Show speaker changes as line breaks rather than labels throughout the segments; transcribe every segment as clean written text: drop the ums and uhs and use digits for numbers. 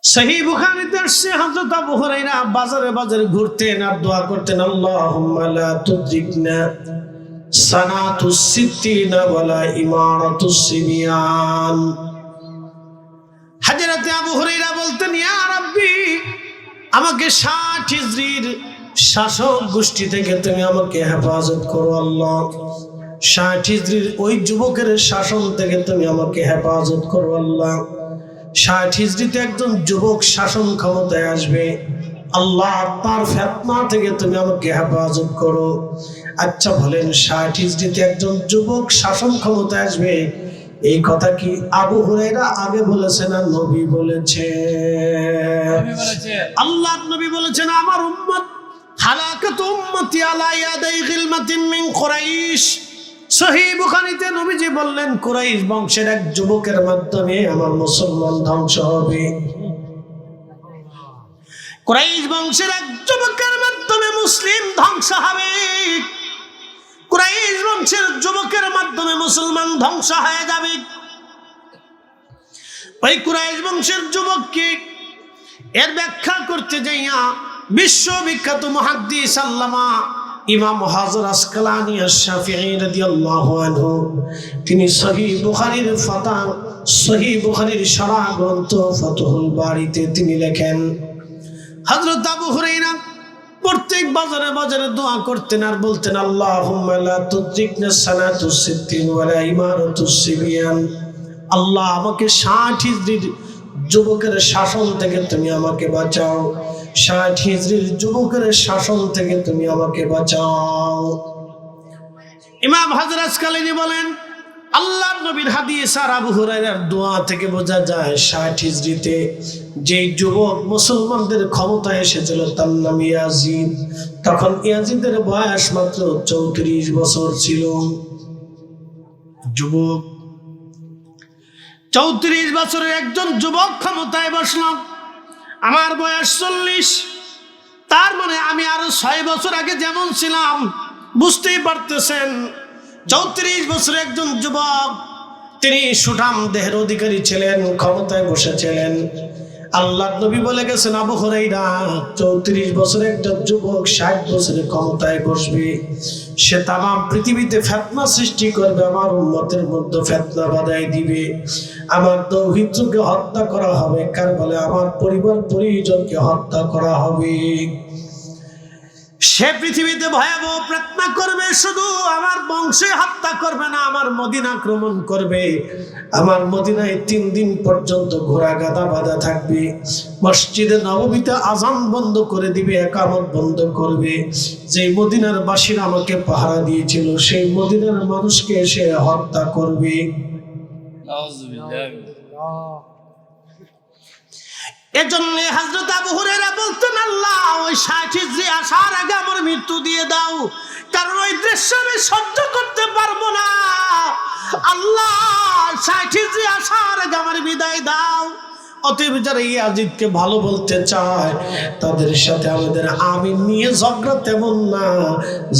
সহিহ বুখারীতে আসছে হযরত আবু হুরায়রা বাজারে বাজারে ঘুরতেন আর দোয়া করতেন, আল্লাহুম্মা লা তুদরিকনা সানাতুস সিত্তিনা ওয়ালা ইমারাতুস সিবিয়ান। হযরত আবু হুরায়রা বলতেন, ইয়া রাব্বি, আমাকে 60 হিজরির শাসক গোষ্ঠী থেকে তুমি আমাকে হেফাজত করো আল্লাহ। 60 হিজরির ওই যুবকের শাসন থেকে তুমি আমাকে হেফাজত করো আল্লাহ। 60 হিজরিতে একজন যুবক শাসন ক্ষমতায় আসবে, আল্লাহ তার ফিতনা থেকে তুমি আমাকে হেফাজত করো। আচ্ছা বলেন, 60 হিজরিতে একজন যুবক শাসন ক্ষমতায় আসবে, এই কথা কি আবু হুরায়রা আগে বলেছেন না নবী বলেছেন? আল্লাহর নবী বলেছেন, আমার উম্মত হালাকাত উম্মতি আলা ইয়াদাই গিলমাতিন মিন কুরাইশ। সহিহ বুখারীতে নবীজি বললেন, কুরাইশ বংশের এক যুবকের মাধ্যমে আমার মুসলমান ধ্বংস হবে। কুরাইশ বংশের এক যুবকের মাধ্যমে মুসলিম ধ্বংস হবে। কুরাইশ বংশের যুবকের মাধ্যমে মুসলমান ধ্বংস হয়ে যাবে। ওই কুরাইশ বংশের যুবককে এর ব্যাখ্যা করতে যাইয়া বিশ্ববিখ্যাত মুহাদ্দিস আল্লামা ইমাম হাজর আসকালানি আশ-শাফিঈ রাদিয়াল্লাহু আনহু তিনি সহিহ বুখারীর সহিহ বুখারীর শরহ গ্রন্থ ফাতহুল বারীতে তিনি লেখেন, হযরত আবু হুরায়রা প্রত্যেক বাজারে বাজারে দোয়া করতেন আর বলতেন, আল্লাহুম্মা লা তুদরিকনা সানাতুস সিত্তিন ওয়ালা ইমারাতুস সিবিয়ান। আল্লাহ আমাকে 60 হিজরির যুবকের শাসন থেকে তুমি আমাকে বাঁচাও। 60 হিজরির যুবকের শাসন থেকে তুমি আমাকে বাঁচাও। ইমাম হাজর আসকালানি বলেন, আল্লাহর নবীর হাদিস আর আবু হুরায়রার দোয়া থেকে বোঝা যায় 60 হিজরিতে যে যুবক মুসলমানদের ক্ষমতায় এসেছিল তার নাম ইয়াজিদ। তখন ইয়াজিদের বয়স মাত্র 34 বছর ছিল। যুবক 34 বছরের একজন যুবক ক্ষমতায় বসলাম, আমার বয়স 40। তার মানে আমি আরো 6 বছর আগে যেমন ছিলাম, বুঝতেই পারতেছেন। 34 বছরের একজন যুবক, তিনি সুঠাম দেহের অধিকারী ছিলেন, ক্ষমতায় বসেছিলেন। আল্লাহর নবী বলে গেছেন, আবু হুরায়রা 34 বছরের একটা যুবক 60 বছরের ক্ষমতায় বসবে, সে তামাম পৃথিবীতে ফিতনা সৃষ্টি করবে, আমার উম্মতের মধ্যে ফিতনা বাঁধাই দিবে, আমার দৌহিত্রকে হত্যা করা হবে, কারবালায় আমার পরিবার পরিজনকে হত্যা করা হবে। সে পৃথিবীতে ভয়াবহ ফিতনা করবে, শুধু আমার বংশে হত্যা করবে না, আমার মদিনা আক্রমণ করবে। আমার মদিনায় 3 দিন পর্যন্ত ঘোড়া গাদা বাঁধা থাকবে, মসজিদে নববীতে আযান বন্ধ করে দিবে, ইকামত বন্ধ করবে। যে মদিনার বাসীরা আমাকে পাহারা দিয়েছিল, সেই মদিনার মানুষকে সে হত্যা করবে। এজন্য হযরত আবু হুরায়রা বলতেন, আল্লাহ ওই 60 হিজরি আসার আগে আমার মৃত্যু দিয়ে দাও, কারণ ওই দৃশ্য আমি সহ্য করতে পারবো না। আল্লাহ 60 হিজরি আসার আগে আমার বিদায় দাও। অতএব যারা ইয়াজিদকে ভালো বলতে চায় তাদের সাথে আমাদের আমিন নিয়ে ঝগড়া তেমন না,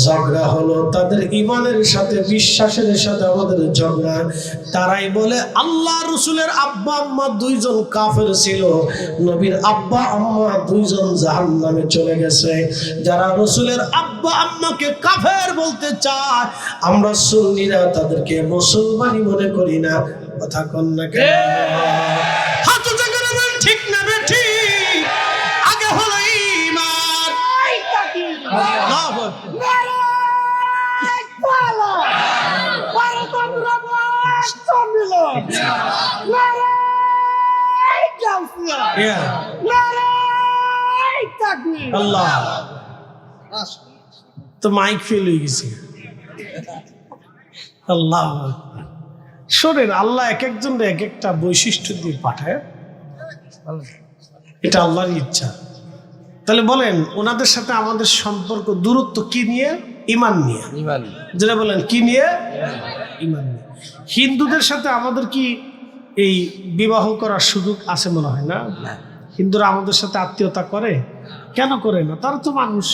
ঝগড়া হলো তাদের ঈমানের সাথে, বিশ্বাসের সাথে আমাদের ঝগড়া। তারাই বলে আল্লাহ রসুলের আব্বা আম্মা 2 জন কাফের ছিল, নবীর আব্বা আম্মা 2 জন জাহান্নামে চলে গেছে। যারা রসুলের আব্বা আম্মাকে কাফের বলতে চায়, আমরা সুন্নিরা তাদেরকে মুসলমানই মনে করি না। কথা কন না কেন? ঠিক না বেঠি? আগে হলো ঈমান। আল্লাহ তো মাইক ফেল হয়ে গেছে। আল্লাহ শোনেন, আল্লাহ এক একজনের এক একটা বৈশিষ্ট্য দিয়ে পাঠায়, এটা আল্লাহর ইচ্ছা। তাহলে বলেন, ওনাদের সাথে আমাদের সম্পর্ক দূরত্ব কি নিয়ে? ঈমান নিয়ে। যেটা বলেন কি নিয়ে? ঈমান নিয়ে। হিন্দুদের সাথে আমাদের কি এই বিবাহ করার সুযোগ আছে? মনে হয় না। হিন্দুরা আমাদের সাথে আত্মীয়তা করে? কেন করে না? তারা তো মানুষ।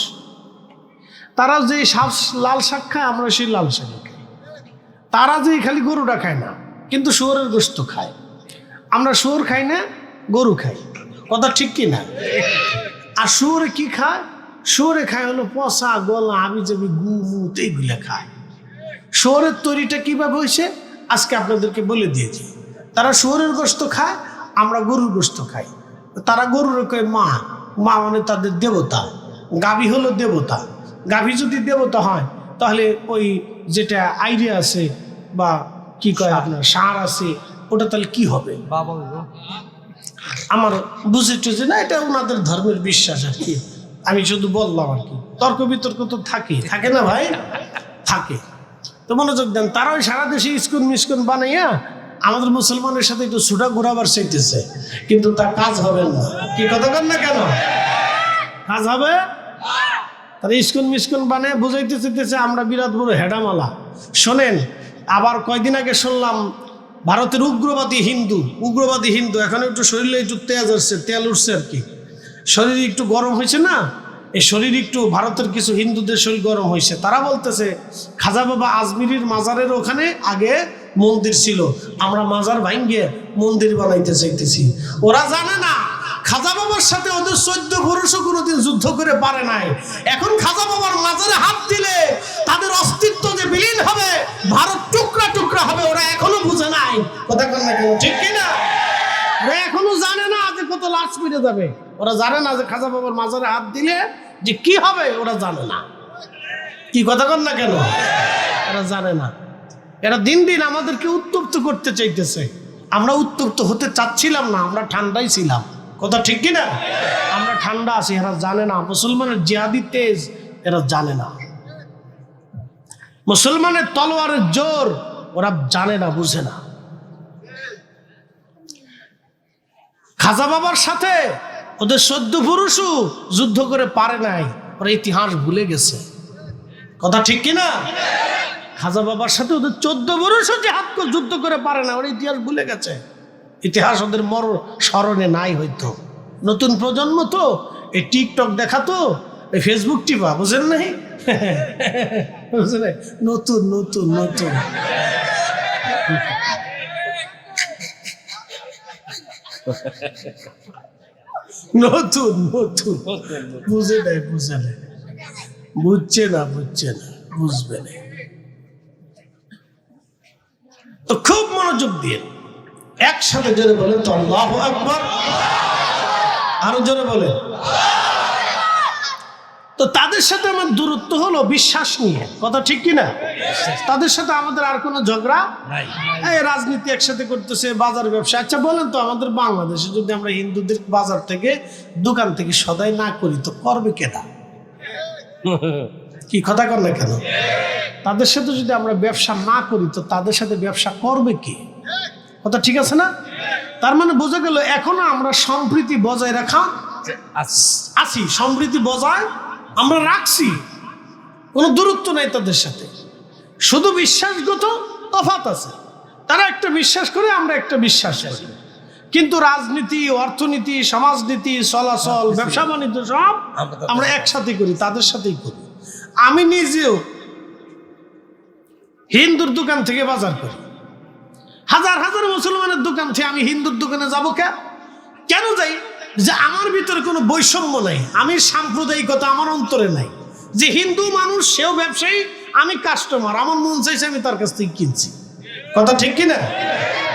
তারা যে লাল শাক খায়, আমরা সেই লাল শাক খাই। তারা যে খালি গরুটা খায় না, কিন্তু শুয়োরের গোশত খায়। আমরা শুয়োর খাই না, গরু খাই। কথা ঠিক কি না? আর শুয়োরে কি খায়? শুয়োরে খায় হলো পচা গলা হাবি জাবি গু মুত এইগুলা খায়। শুয়োরের তৈরিটা কিভাবে হয়েছে আজকে আপনাদেরকে বলে দিয়েছি। তারা শুয়োরের গোশত খায়, আমরা গরুর গোশত খাই। তারা গরুর কয় মা, মা মানে তাদের দেবতা। গাভী হলো দেবতা। গাভী যদি দেবতা হয় তাহলে ওই যেটা আইডিয়া আছে বা কি কয় আপনার সার আছে ওটা তাহলে কি হবে? আমার বুঝে টুঝে না, এটা ওনাদের ধর্মের বিশ্বাস আর কি। আমি শুধু বললাম আর কি। তর্ক বিতর্ক তো থাকে না ভাই, থাকে। তো মনোযোগ দেন, তারা ওই সারা দেশে ইস্কুন মিস্কুন বানাইয়া আমাদের মুসলমানের সাথে একটু ছুটা ঘোরাবার চাইতেছে, কিন্তু তার কাজ হবে না। কি কথা কন না কেন? কাজ হবে? তারা ইস্কুন মিস্কুন বানায় বুঝাইতে চাইতেছে আমরা বিরাট বড় হেডামালা। শোনেন, আবার কয়দিন আগে শুনলাম ভারতের উগ্রবাদী হিন্দু এখন একটু শরীরে একটু তেল উঠছে আর কি, শরীর একটু গরম হয়েছে না, এই শরীর একটু ভারতের কিছু হিন্দুদের শরীর গরম হয়েছে। তারা বলতেছে খাজা বাবা আজমিরির মাজারের ওখানে আগে মন্দির ছিল, আমরা মাজার ভাঙ্গে মন্দির বানাইতে চাইতেছি। ওরা জানে না খাজা বাবার সাথে ওদের 14 পুরুষও কোনোদিন যুদ্ধ করে পারে নাই। এখন খাজা বাবার মাজারে হাত দিলে তাদের অস্তিত্ব যে বিলীন হবে, ভারত টুকরা টুকরা হবে, ওরা এখনো বুঝে নাই। কথা কন না কেন? ঠিক কিনা? ওরা এখনো জানে না যে কত লাশ পিটে যাবে। ওরা জানে না যে খাজা বাবার মাজারে হাত দিলে যে কি হবে, ওরা জানে না। কি কথা কন না কেন? ওরা জানে না। এরা দিন দিন আমাদেরকে উত্তপ্ত করতে চাইতেছে। আমরা উত্তপ্ত হতে চাচ্ছিলাম না, আমরা ঠান্ডাই ছিলাম। কথা ঠিক কিনা? আমরা ঠান্ডা আছি, এরা জানে না। মুসলমানের জিহাদি তেজ এরা জানে না। মুসলমানের তলোয়ারের জোর ওরা জানে না, বুঝে না। খাজা বাবার সাথে ওদের 14 পুরুষও যুদ্ধ করে পারে নাই, ওরা ইতিহাস ভুলে গেছে। কথা ঠিক কিনা? খাজা বাবার সাথে ওদের 14 পুরুষও যে হাত যুদ্ধ করে পারে না, ওরা ইতিহাস ভুলে গেছে। ইতিহাস ওদের স্মরণে নাই হয়তো। নতুন প্রজন্ম তো এই টিকটক দেখা, তো এই ফেসবুক টিপা, বুঝেন নাই? বুঝলেন? নতুন নতুন নতুন নতুন নতুন বুঝে নাই, বুঝে নাই, বুঝছে না, বুঝবে না। তো খুব মনোযোগ দিয়ে একসাথে জোরে বলেন তো আল্লাহু আকবার। আরো জোরে বলেন। তো তাদের সাথে আমার দূরত্ব হলো বিশ্বাস নিয়ে। কথা ঠিক কিনা? তাদের সাথে আমাদের আর কোনো ঝগড়া নাই। এই রাজনীতি একসাথে করতেছে, বাজার ব্যবসা। আচ্ছা বলেন তো, আমাদের বাংলাদেশে যদি আমরা হিন্দুদের বাজার থেকে দোকান থেকে সদাই না করি তো করবে কেনা? কি কথা কর না কেন? তাদের সাথে যদি আমরা ব্যবসা না করি তো তাদের সাথে ব্যবসা করবে কি? কথা ঠিক আছে না? তার মানে বোঝা গেল এখনো আমরা সম্প্রীতি বজায় রাখা আছি, সম্প্রীতি বজায় আমরা রাখছি, কোনো দূরত্ব নাই তাদের সাথে। শুধু বিশ্বাসগত তফাৎ আছে। তারা একটা বিশ্বাস করে, আমরা একটা বিশ্বাস করি, কিন্তু রাজনীতি, অর্থনীতি, সমাজনীতি, চলাচল, ব্যবসা বাণিজ্য সব আমরা একসাথে করি, তাদের সাথেই করি। আমি নিজেও হিন্দুর দোকান থেকে বাজার করি, হাজার হাজার মুসলমানের দোকান থেকে আমি হিন্দুর দোকানে যাবো কেন যাই? যে আমার ভিতরে কোনো বৈষম্য নাই, আমি সাম্প্রদায়িকতা আমার অন্তরে নাই। যে হিন্দু মানুষ সেও ব্যবসায়ী, আমি কাস্টমার, আমার মন চাইছে আমি তার কাছ থেকে কিনছি। কথা ঠিক কিনা?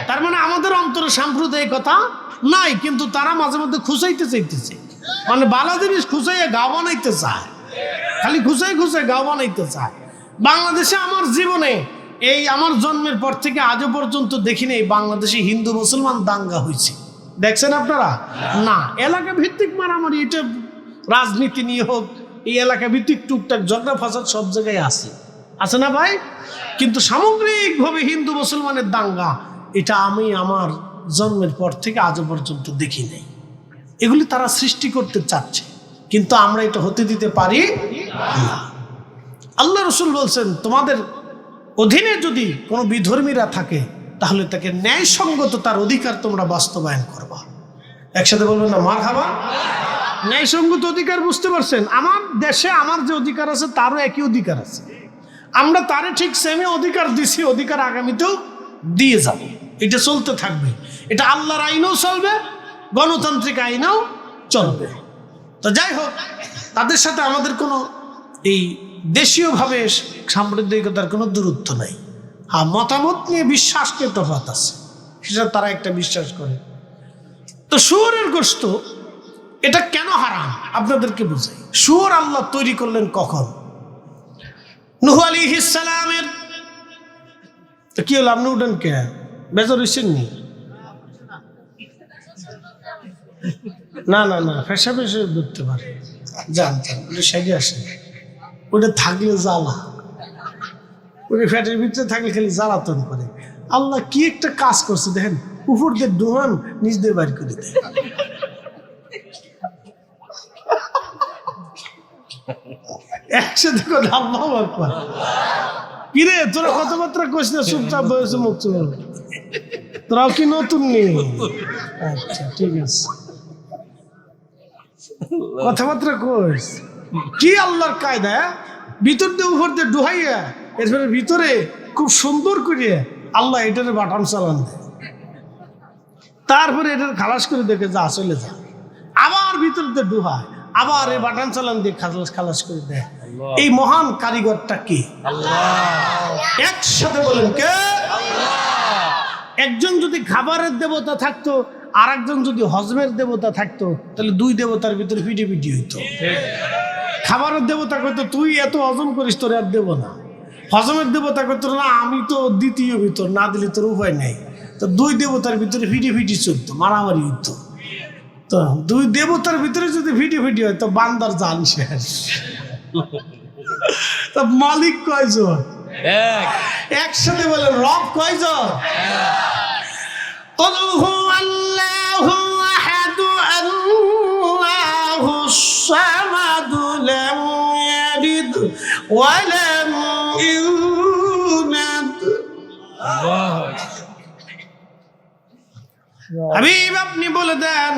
তার মানে আমাদের অন্তরে সাম্প্রদায়িকতা নাই, কিন্তু তারা মাঝে মধ্যে খুঁচাইতে চাইতেছে। মানে বালা জিনিস খুঁচাইয়া গাও বানাইতে চায়, খালি খুঁচাই গাও বানাইতে চায়। বাংলাদেশে আমার জীবনে এই আমার জন্মের পর থেকে আজও পর্যন্ত দেখিনি বাংলাদেশে হিন্দু মুসলমান দাঙ্গা হয়েছে। দেখছেন আপনারা? না, এলাকা ভিত্তিক মারামারি, এটা রাজনীতি নিয়ে হোক, এই এলাকা ভিত্তিক টুকটাক ঝগড়া ফাসাদ সব জায়গায় আছে না ভাই? কিন্তু সামগ্রিকভাবে হিন্দু মুসলমানের দাঙ্গা, এটা আমি আমার জন্মের পর থেকে আজও পর্যন্ত দেখি নাই। এগুলি তারা সৃষ্টি করতে চাচ্ছে, কিন্তু আমরা এটা হতে দিতে পারি না। আল্লাহ রসুল বলছেন, তোমাদের অধীনে যদি কোনো বিধর্মীরা থাকে তাহলে তাকে ন্যায়সঙ্গত তার অধিকার তোমরা বাস্তবায়ন করবা। একসাথে বলবেন না মারহাবা? ন্যায়সঙ্গত অধিকার বুঝতে পারছেন? আমার দেশে আমার যে অধিকার আছে তারও একই অধিকার আছে, আমরা তারে ঠিক সেমে অধিকার দিছি, অধিকার আগামীতেও দিয়ে যাব। এটা চলতে থাকবে, এটা আল্লাহর আইনেও চলবে, গণতান্ত্রিক আইনেও চলবে। তো যাই হোক, তাদের সাথে আমাদের কোনো এই দেশীয়ভাবে সাম্প্রদায়িকতার কোনো দূরত্ব নাই। হ্যাঁ, মতামত নিয়ে বিশ্বাস নিয়ে তফাৎ আছে, সেটা তারা একটা বিশ্বাস করে। তো শুয়োরের গোশত এটা কেন হারাম আপনাদেরকে বুঝাই। শুয়োর আল্লাহ তৈরি করলেন কখন? নূহ আলাইহিস সালামের কি হলো? আপনি উঠেন কে? বেজার হইছেন নি? না না না, ফেসা ফেসে ধরতে পারে। যান যান, ওটা সাইডে আসেন। ওটা থাকলে জ্বালা, ওটা ফ্যাটের ভিতরে থাকলে খালি জ্বালাতন করে। আল্লাহ কি একটা কাজ করছে দেখেন, উপর দিয়ে ডোহান নিজ দিয়ে বাইর করে দেয়। একসাথে কথা আল্লাহু আকবার। কিরে তোরা কথাবার্তা কইস না, চুপচাপ বসে মুখ চুপ। তোরাও কি নতুন নেই? আচ্ছা ঠিক আছে, কথাবার্তা কইস কি? আল্লাহর কায়দা, ভিতর দিয়ে উপর দিয়ে ডুহাইয়া এরপরে ভিতরে খুব সুন্দর করিয়া আল্লাহ এটারে বাটাম চালান দেয়, তারপরে এটার খালাস করে দেখে যা চলে যা, আবার ভিতর দিয়ে ডুহায়, আবার এই বাটাম চালান দিয়ে খালাস করে দেয়। এই মহান কারিগরটা কি? আল্লাহ। একসাথে বলেন কে? আল্লাহ। একজন যদি খাবারের দেবতা থাকতো, আর একজন যদি হজমের দেবতা থাকতো, তাহলে দুই দেবতার ভিতরে পিটি হইতো। খাবারের দেবতা কইতো তুই এত হজম করিস, তোর আর দেব না। হজমের দেবতা কইতো না আমি তো দ্বিতীয় ভিতর, না দিলে তোর উপায় নেই। তো দুই দেবতার ভিতরে ফিটি চলতো, মারামারি হইতো। তো দুই দেবতার ভিতরে যদি ফিটি হয় তো বান্দার জান শেষ। তো মালিক কয়জন? একসাথে বলেন রব কয়জন? হাবিব আপনি বলে দেন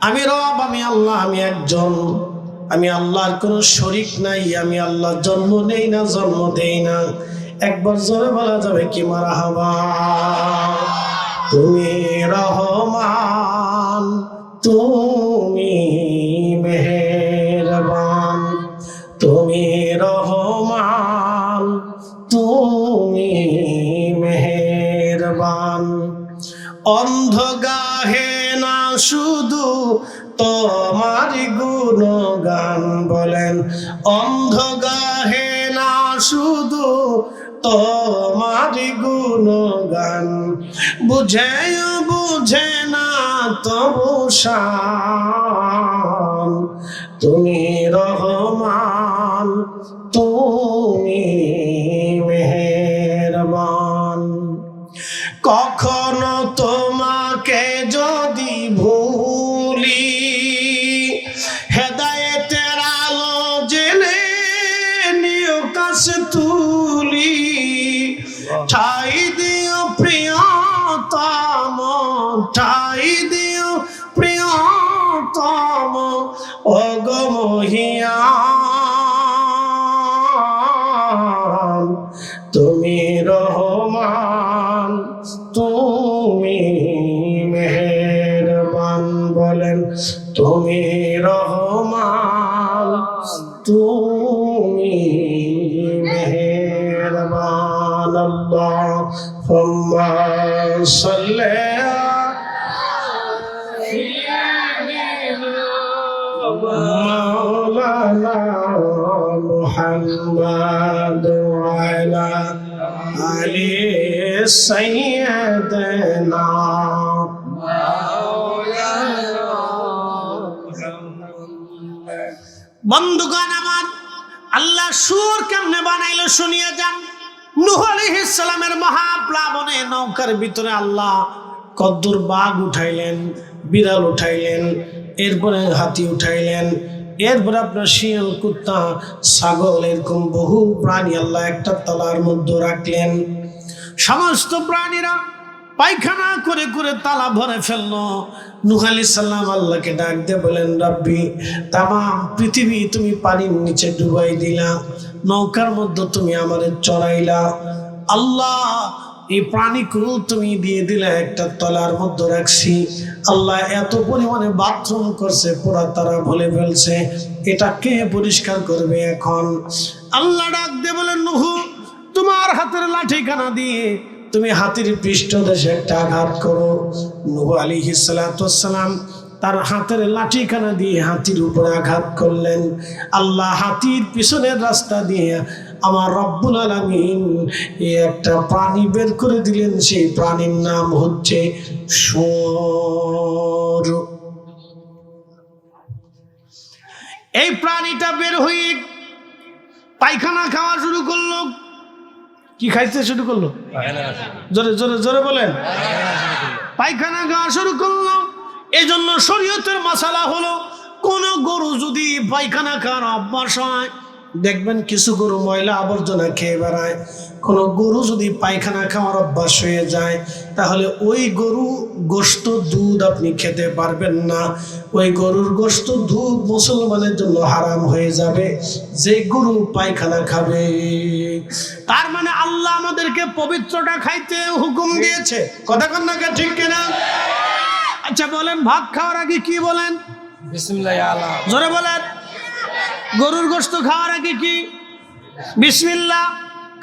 আমি রব, আমি আল্লাহ, আমি একজন, আমি আল্লাহর কোনো শরীক নাই, আমি আল্লাহ জন্ম নেই না, জন্ম দেই না। একবার জোরে বলা যাবে কি মারহাবা? তুমি রহমান, তুমি মেহেরবান, তুমি রহমান, তুমি মেহেরবান। অন্ধ গাহে না শুধু তোমার গুণগান, বলেন অন্ধ গাহে না শুধু তোমার গুণগান, বুঝে না তবু শান, তুমি রহমান, তুমি মেহেরবান। কখনো তোমাকে যদি ভুলি, হেদায়েতের আলো জেলে নিও কাছে তুলি, ঠাই দিও প্রিয়তম, ঠাই দিও প্রিয়তম, ওগো মহিয়ান, তুমি রহমান, তুমি মেহেরবান, বলেন তুমি রহমান, তুমি মেহেরবান। আল্লাহুম্মা সাল্লি মাওলানা মুহাম্মাদ ওয়া আলা আলি সাইয়্যিদিনা বন্ধুগণ আমার, আল্লাহ শুয়োর কেমনে বানাইলো শুনিয়ে যান। নূহ আলাইহিস সালামের মহাপ্লাবনে নৌকার ভিতরে আল্লাহ কদ্দুর বাঘ উঠাইলেন, বিড়াল উঠাইলেন, এরপরে হাতি উঠাইলেন, এরপরে আপনার শিয়াল, কুত্তা, ছাগল, এরকম বহু প্রাণী আল্লাহ একটা তালার মধ্যে রাখলেন। সমস্ত প্রাণীরা পায়খানা করে করে তালা ভরে ফেললো। নূহ আলাইহিস সালাম আল্লাহকে ডাক দিয়ে বলেন, রব্বি, তামাম পৃথিবী তুমি পানির নিচে ডুবাই দিলা, নৌকার মধ্যে তুমি আমারে চড়াইলা। আল্লাহ এই প্রাণীকুল তুমি দিয়ে দিলে একটা তলার মধ্যে রাখছি, আল্লাহ এত পরিমাণে বাথরুম করছে পুরা তারা ভুলে ফেলছে, এটা কে পরিষ্কার করবে এখন? আল্লাহ ডাক দিয়ে বলেন, নূহ তোমার হাতের লাঠিখানা দিয়ে তুমি হাতির পৃষ্ঠদেশে একটা আঘাত করো। নূহ আলাইহিস সালাতু ওয়াস সালাম তার হাতের লাঠিখানা দিয়ে হাতির উপরে আঘাত করলেন। আল্লাহ হাতির পিছনের রাস্তা দিয়ে আমার রব্বুল আলামিন একটা প্রাণী বের করে দিলেন। সেই প্রাণীর নাম হচ্ছে শুয়োর। এই প্রাণীটা বের হয়ে পায়খানা খাওয়া শুরু করলো। কি খাইতে শুরু করলো? জোরে জোরে জোরে বলেন। পায়খানা খাওয়া শুরু করলো। এই জন্য শরীয়তের মাসালা হলো, কোন গরু যদি পায়খানা খাওয়ার অভ্যাস হয়, দেখবেন কিছু গরু ময়লা আবর্জনা খেয়ে বেড়ায়, কোন গরু যদি পায়খানা খাওয়ার অভ্যাস হয়ে যায়, তাহলে ওই গরু গোশত দুধ আপনি খেতে পারবেন না। ওই গরুর গোশত দুধ মুসলমানের জন্য হারাম হয়ে যাবে, যে গরু পায়খানা খাবে। তার মানে আল্লাহ আমাদেরকে পবিত্রটা খাইতে হুকুম দিয়েছে। কথা কন না, ঠিক কিনা? আচ্ছা বলেন, ভাত খাওয়ার আগে কি বলেন? বিসমিল্লাহ। জোরে বলেন। গরুর গোশত খাওয়ার আগে কি? বিসমিল্লাহ।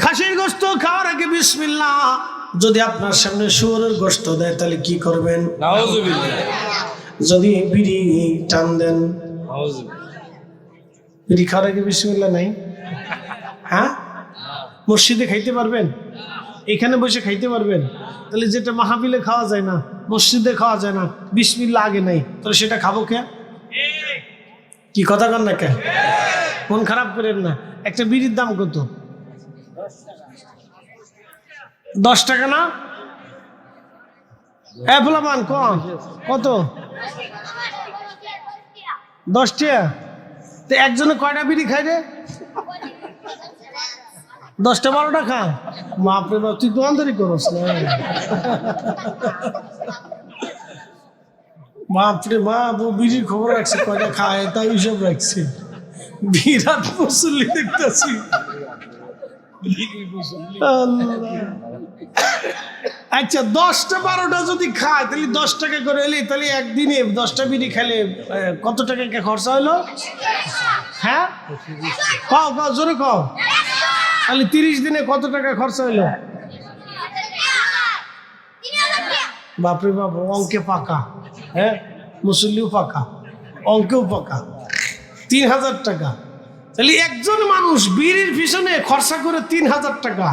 খাসির গোশত খাওয়ার আগে বিসমিল্লাহ। যদি আপনার সামনে শুয়োরের গোশত দেয় তাহলে কি করবেন? নাউযুবিল্লাহ। যদি বিড়ি টান দেন, বিড়ি খাওয়ার আগে বিসমিল্লাহ নাই? হ্যাঁ, মসজিদে খাইতে পারবেন? এখানে বসে খাইতে পারবেন? তাহলে যেটা মাহফিলে খাওয়া যায় না, মসজিদে খাওয়া যায় না, বিসমিল্লাহ আগে নাই, তাহলে সেটা খাবো কে? কি কথা কন না কে? মন খারাপ করেন না। একটা বিড়ির দাম কত? 10 টাকা না? হ্যাঁ ভোলামান কত? 10 টাকা। তো একজনে কয়টা বিড়ি খাই রে? 10টা 12টা খা। বাপরে বাপ, তুই দোকানদারি করস না? বাপরে বাপ, ও বিড়ির খবর রাখছে, কয়টা খায় তাই হিসাব রাখছে। বিরাট মুসল্লি দেখতেছি। আচ্ছা 10টা 12টা যদি খায় তাহলে 10 টাকা করে এলি, তাহলে একদিনে 10টা বিড়ি খেলে কত টাকা খরচা হলো? হ্যাঁ কও কও, জোরে কও। তাহলে 30 দিনে কত টাকা খরচা হইলো? বাপরে বাপ, অঙ্কে পাকা। হ্যাঁ, মুসল্লিও পাকা, অঙ্কেও পাকা। 3000 টাকা। তাহলে একজন মানুষ বিড়ির পিছনে খরচা করে 3000 টাকা।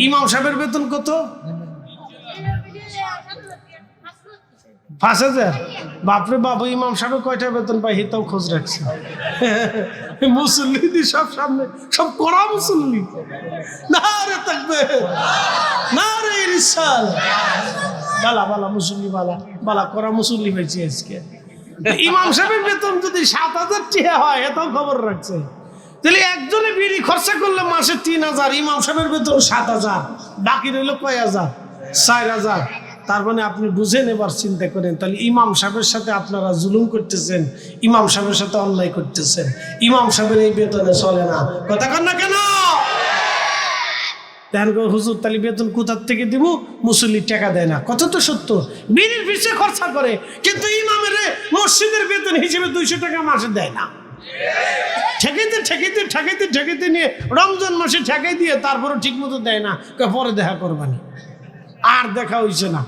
ইমাম সাহেবের বেতন কত? 5000। বাপরে বাবু, ইমাম সাহেব কয়টা বেতন পাই হেতাও খোঁজ রাখছে। মুসল্লি সব সামনে, সব কড়া মুসল্লি। না রে থাকবে, না রে রিসাল, বালা বালা মুসল্লি, বালা বালা কড়া মুসল্লি হয়েছে আজকে। ইমাম সাহেবের বেতন যদি 7000 টাকা হয়, এটাও খবর রাখছে। তাহলে একজনে বিড়ি খরচা করলে মাসে 3000, ইমাম সাহেবের বেতন 7000, বাকি রইল কয় হাজার? 4000। তার মানে আপনি বুঝেন, এবার চিন্তা করেন, তাহলে ইমাম সাহেবের সাথে আপনারা জুলুম করতেছেন, ইমাম সাহেবের সাথে অন্যায় করতেছেন। ইমাম সাহেবের এই বেতনে চলে না। কথা কন না কেন? হুজুর তাহলে বেতন কোথার থেকে দিব? মুসল্লি টাকা দেয় না। কথা তো সত্য, বিড়ির পিছিয়ে খরচা করে, কিন্তু ইমামের মসজিদের বেতন হিসেবে 200 টাকা মাসে দেয় না। ঠেকাইতে ঠেকাইতে ঠেকাইতে ঠেকাইতে নিয়ে রমজান মাসে ঠেকাই দিয়ে তারপরে ঠিক মতো দেয় না, পরে দেখা করবানি। আর দেখা হইছে না।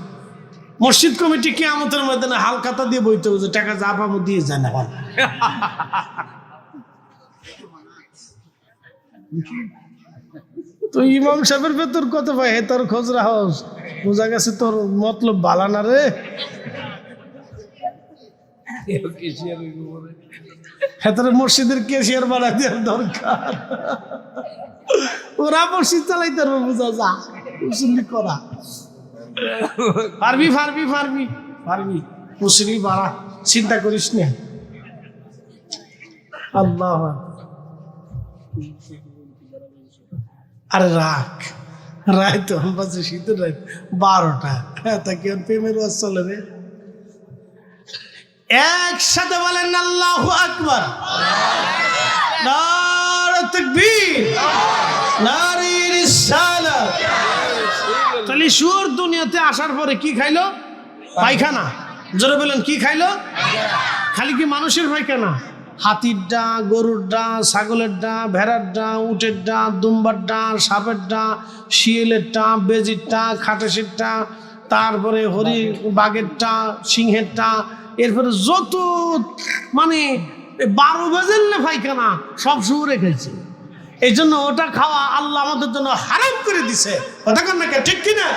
মসজিদ কমিটি কিয়ামতের ময়দানে হালখাতা দিয়ে বইতে হচ্ছে, টাকা যা পাবো দিয়ে যায় না। তো ইমাম সাহেবের বেতন কত পাই, হে তোর খোঁজ রাখস, বোঝা গেছে তোর মতলব বালা না রে। হেতারে মসজিদের কেশিয়ার বানা দেওয়ার দরকার। ওরা মসজিদ চালাইতে পারবে, বোঝা যা মুসল্লি করা। পারবি পারবি পারবি পারবি, মুসল্লি বাড়া, চিন্তা করিস না। আল্লাহ, আরে রাখ, রায় তো বাজে শীতের রাত 12টা। হ্যাঁ, তা কি প্রেমের ওয়াজ চলে রে? একসাথে বলেন আল্লাহু আকবার, নারে তাকবীর, নারে রিসালাত। তাহলে এই শুয়োর দুনিয়াতে আসার পরে কি খাইলো? পায়খানা। জোরে বলেন কি খাইলো? খালি কি মানুষের পায়খানা? হাতির ডা, গরুর ডা, ছাগলের ডা, ভেড়ার ডা, উটের ডা, দুম্বার ডা, সাপের ডা, শিয়ালের ডা, বেজির ডা, খাটাসের ডা, তারপরে বাঘের ডা, সিংহের ডা, এরপরে যত মানে 12 বাজেলে পায়খানা সব শুয়োরে খাইছে। এই জন্য ওটা খাওয়া আল্লাহ আমাদের জন্য হারাম করে দিছে। কথা কন না, ঠিক কিনা?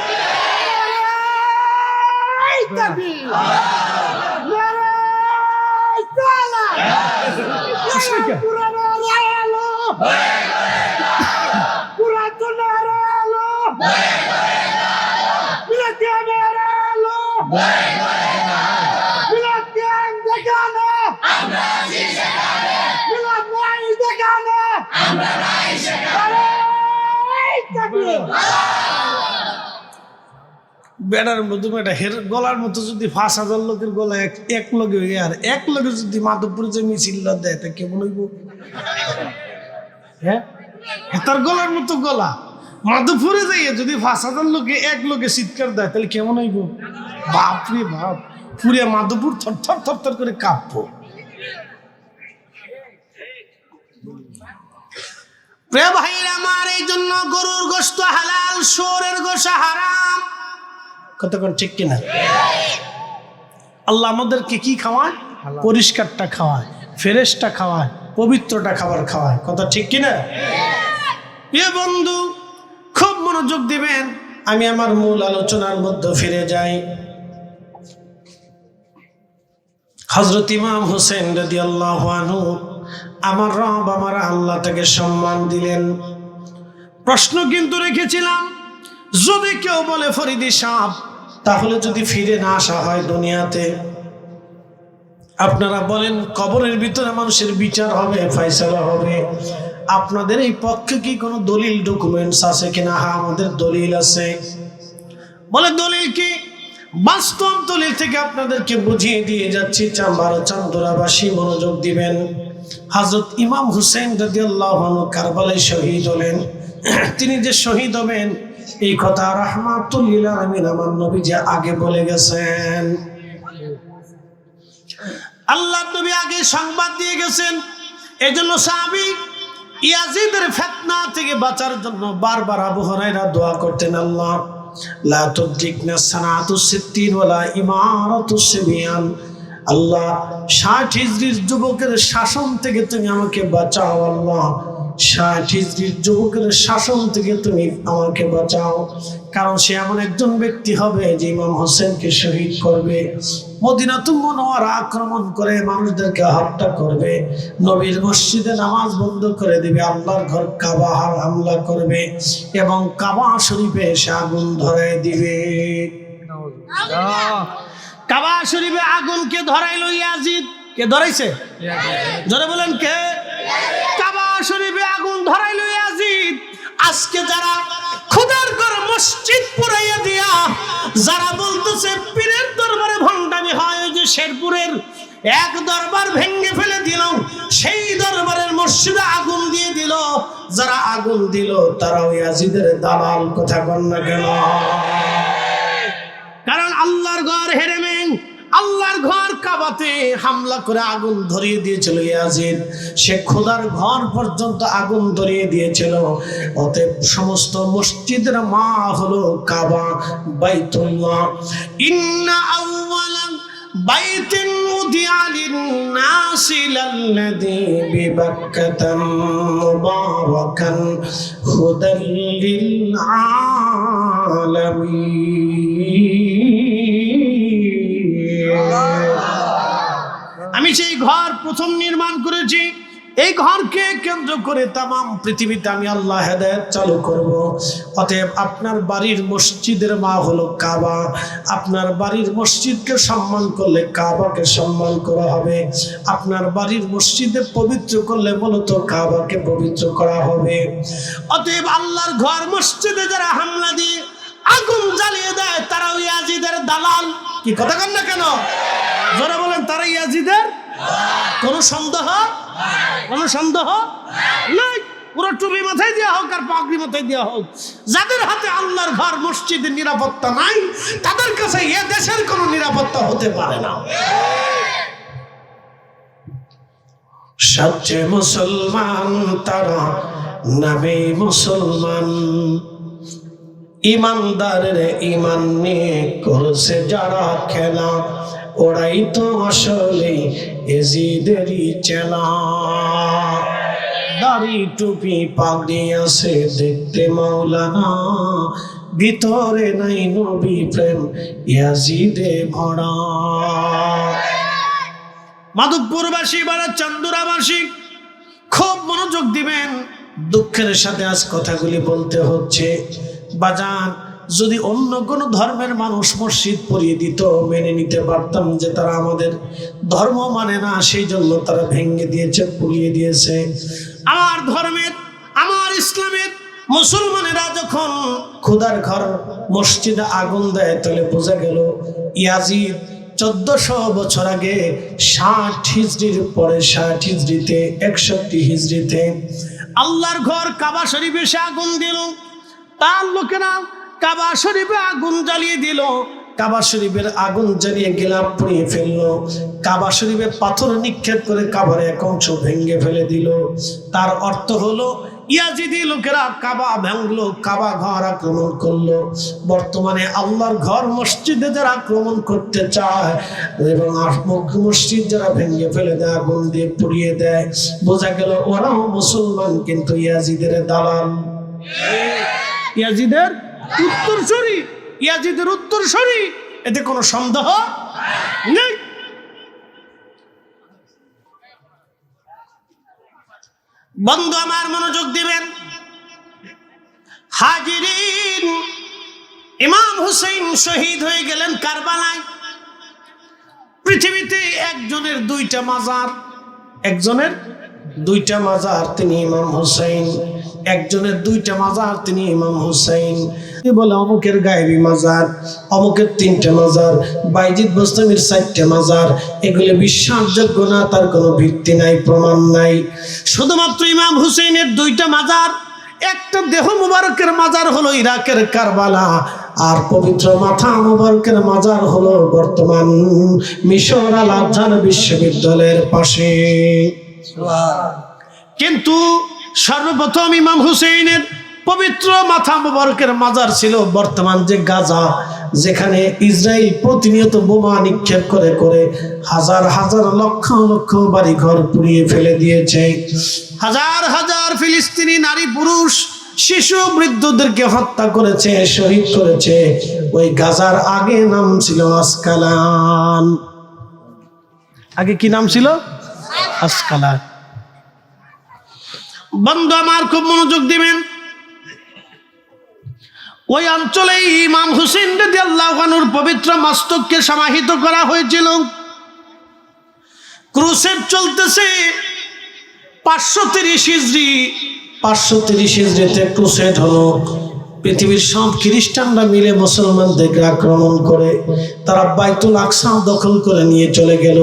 বেড়ার মতো গলার মতো যদি 5,000 লোকের গলা এক লগে হয়ে আর এক লগে যদি মাধবপুরে যে মিছিল দেয় তা কেমন হইব? হ্যাঁ, তার গলার মতো গলা মাধবপুরে যাইয়ে যদি 5,000 লোকে এক লোকে চিৎকার দেয় তাহলে কেমন হইব? বাপরে বাপ, পুরে মাধবপুর থর থর থর করে কাঁপবো। প্রিয় ভাইরা আমার, এই জন্য গরুর গোশত হালাল, শুয়োরের গোশত হারাম। কতক্ষণ ঠিক কিনা? আল্লাহ আমাদেরকে কি খাওয়ায়? পরিষ্কারটা খাওয়ায়, ফ্রেশটা খাওয়ায়, পবিত্রটা খাবার খাওয়ায়। কথা ঠিক কিনা? প্রিয় বন্ধু, খুব মনোযোগ দিবেন। আমি আমার মূল আলোচনার মধ্যে ফিরে যাই। হযরত ইমাম হোসেন রাদিয়াল্লাহু আনহু, আমার রব আমার আল্লাহ তাকে সম্মান দিলেন। প্রশ্ন কিন্তু রেখেছিলাম, যদি কেউ বলে ফরিদি সাহেব, তাহলে যদি ফিরে না আসা হয় দুনিয়াতে, আপনারা বলেন কবরের ভিতরে মানুষের বিচার হবে, ফয়সালা হবে, আপনাদের এই পক্ষে কি কোনো দলিল ডকুমেন্টস আছে কিনা? হ্যাঁ, আমাদের দলিল আছে। বলে দলিল কি? বাস্তব দলিল থেকে আপনাদেরকে বুঝিয়ে দিয়ে যাচ্ছি। চান্দুরাবাসী মনোযোগ দিবেন। হযরত ইমাম হুসেন রাদিয়াল্লাহু আনহু কারবালায় শহীদ হলেন। তিনি যে শহীদ হবেন এই কথা রাহমাতুল লিল আলামিন আমার নবী যে আগে বলে গেছেন। আল্লাহ নবী আগে সংবাদ দিয়ে গেছেন। এজন্য সাহাবী ইয়াজিদের ফিতনা থেকে বাঁচার জন্য বারবার আবু হুরায়রা দোয়া করতেন, আল্লাহ লা তুদ্রিকনা সানাতুস সিত্তিন ওয়ালা ইমারাতুস সিবিয়ান। আল্লাহ 60 হিজরির যুবকের শাসন থেকে তুমি আমাকে বাঁচাও। আল্লাহ 60 হিজরির যুবকের শাসন থেকে তুমি আমাকে বাঁচাও। কারণ সে এমন একজন ব্যক্তি হবে যে ইমাম হোসেনকে শহীদ করবে, মদিনাতুল মুনাওয়ারা আক্রমণ করে মানুষদেরকে হত্যা করবে, নবীর মসজিদে নামাজ বন্ধ করে দিবে, আল্লাহর ঘর কাবা হামলা করবে এবং কাবা শরীফে এসে আগুন ধরায় দিবে। কাবা শরীফে আগুন কে ধরাইলো? ইয়াজিদ। কে ধরাইছে? জোরে বলেন কে? কাবা শরীফে আগুন ধরাইলো ইয়াজিদ। আজকে যারা খোদার ঘর মসজিদ পুরাইয়া দিয়া যারা বলতেছে পীরের দরবারে ভণ্ডামি হয়, ওই যে শেরপুরের এক দরবার ভেঙে ফেলে দিল, সেই দরবারের মসজিদে আগুন দিয়ে দিল, যারা আগুন দিল তারাও ইয়াজিদের দালাল। কথা বল না কেন? কারণ আল্লাহর ঘর হেরেমেন, আল্লাহর ঘর কাবাতে হামলা করে আগুন ধরিয়ে দিয়েছিল ইয়াজিদ। সে খোদার ঘর পর্যন্ত আগুন ধরিয়ে দিয়েছিল। অতএব সমস্ত মসজিদের মা হলো কাবা, বাইতুল্লাহ। ইন্না আউওয়ালা বাইতিন উদিয়া লিন-নাসি লাল্লাযী বিবাক্কাতা মুবারাকান হুদাল লিল-আলামিন। আমি সেই ঘর প্রথম নির্মাণ করেছি। এই ঘরকে কেন্দ্র করে তামাম পৃথিবীতে আমি আল্লাহ হেদায়েত চালু করব। অতএব আপনার বাড়ির মসজিদের মা হলো কাবা। আপনার বাড়ির মসজিদকে সম্মান করলে কাবাকে সম্মান করা হবে। আপনার বাড়ির মসজিদে পবিত্র করলে মূলত কাবাকে পবিত্র করা হবে। অতএব আল্লাহর ঘর মসজিদে যারা হামলা দিয়ে আগুন জ্বালিয়ে দেয় তারাও ইয়াজিদের দালাল। কি কথা কন না কেন? যারা বলেন তারা ইয়াজিদের, কোনো সন্দেহ নাই। পুরো টুপি মাথায় দেওয়া হোক আর পাগড়ি মাথায় দেওয়া হোক, যাদের হাতে আল্লাহর ঘর মসজিদের নিরাপত্তা নাই, তাদের কাছে এ দেশের কোনো নিরাপত্তা হতে পারে না। সচ্চে মুসলমান তারা নবী মুসলমান, ইমানদারের ইমান নিয়ে করছে যারা খেলা, ওরাই তো আসলে এজিদেরই চেলা। দাড়ি টুপি পাগড়ি আছে দেখতে মাওলানা, ভিতরে নাই নবী প্রেম ইয়াজিদে ভরা। মাধবপুরবাসী বা চান্দুরাবাসী খুব মনোযোগ দিবেন, দুঃখের সাথে আজ কথাগুলি বলতে হচ্ছে। বাজান, যদি অন্য কোন ধর্মের মানুষ মসজিদ পড়িয়ে দিত, মেনে নিতে পারতাম যে তারা আমাদের ধর্ম মানে না, সেই জন্য তারা ভেঙে দিয়েছে, পুড়িয়ে দিয়েছে। আমার ধর্মের, আমার ইসলামের মুসলমানেরা যখন খোদার ঘর মসজিদে আগুন দেয়, তাহলে বোঝা গেল ইয়াজিদ 1400 বছর আগে 60 হিজরির পরে 60 হিজরিতে 61 হিজরিতে আল্লাহর ঘর কাবা শরীফে সে আগুন দিল। তার লোকেরা কাবা শরীফে আগুন জ্বালিয়ে দিল, কাবা শরীফের আগুন জ্বালিয়ে গিলাপ পুড়িয়ে ফেললো, কাবা শরীফে পাথর নিক্ষেপ করে কাবার এক অংশ ভেঙে ফেলে দিল। তার অর্থ হলো ইয়াজিদি লোকেরা কাবা ভাঙলো, কাবা ঘর আক্রমণ করলো। বর্তমানে আল্লাহর ঘর মসজিদে যারা আক্রমণ করতে চায় এবং মসজিদ যারা ভেঙে ফেলে দেয়, আগুন দিয়ে পুড়িয়ে দেয়, বোঝা গেল ওরাও মুসলমান কিন্তু ইয়াজিদের দালাল, ইয়াজিদের উত্তরসূরি, ইয়াজিদের উত্তরসূরি, এতে কোনো সন্দেহ নেই। বন্ধু আমার মনোযোগ দিবেন, হাজিরিন, ইমাম হুসাইন শহীদ হয়ে গেলেন কারবালায়। পৃথিবীতে একজনের 2টা মাজার, একজনের 2টা মাজার, তিনি ইমাম হুসাইন। একজনের 2টা মাজার, তিনি ইমাম হুসাইন। বলে অমুকের গায়েবী মাজার, অমুকের 3টে মাজার, বাইজিদ বোস্তামির 4টে মাজার, এগুলো বিশ্বাসযোগ্য না, তার কোনো ভিত্তি নাই, প্রমাণ নাই। শুধুমাত্র ইমাম হুসাইনের 2টা মাজার, একটা দেহ মুবারকের মাজার হলো ইরাকের কারবালা, আর পবিত্র মাথা মুবারকের মাজার হলো বর্তমান মিশর আল আজহার বিশ্ববিদ্যালয়ের পাশে। কিন্তু সর্বপ্রথম ইমাম হুসাইনের পবিত্র মাথা মুবারকের মাজার ছিল বর্তমান যে গাজা, যেখানে ইসরায়েল প্রতিনিয়ত বোমা নিক্ষেপ করে করে হাজার হাজার লক্ষ লক্ষ বাড়িঘর পুড়িয়ে ফেলে দিয়েছে। হাজার হাজার ফিলিস্তিনি নারী পুরুষ শিশু বৃদ্ধদেরকে হত্যা করেছে, শহীদ করেছে। ওই গাজার আগে নাম ছিল আসকালান। আগে কি নাম ছিল? আসকালান। বন্ধু আমার খুব মনোযোগ দিবেন, ওই অঞ্চলে ইমাম হুসেইন রাদিয়াল্লাহু আনহুর পবিত্র মস্তককে সমাহিত করা হয়েছিল। ক্রুসেড চলতেছে 530 হিজরি, 530 হিজরিতে ক্রুসেড হলো। পৃথিবীর সব খ্রিস্টানরা মিলে মুসলমানদেরকে আক্রমণ করে তারা বাইতুল আকসা দখল করে নিয়ে চলে গেল।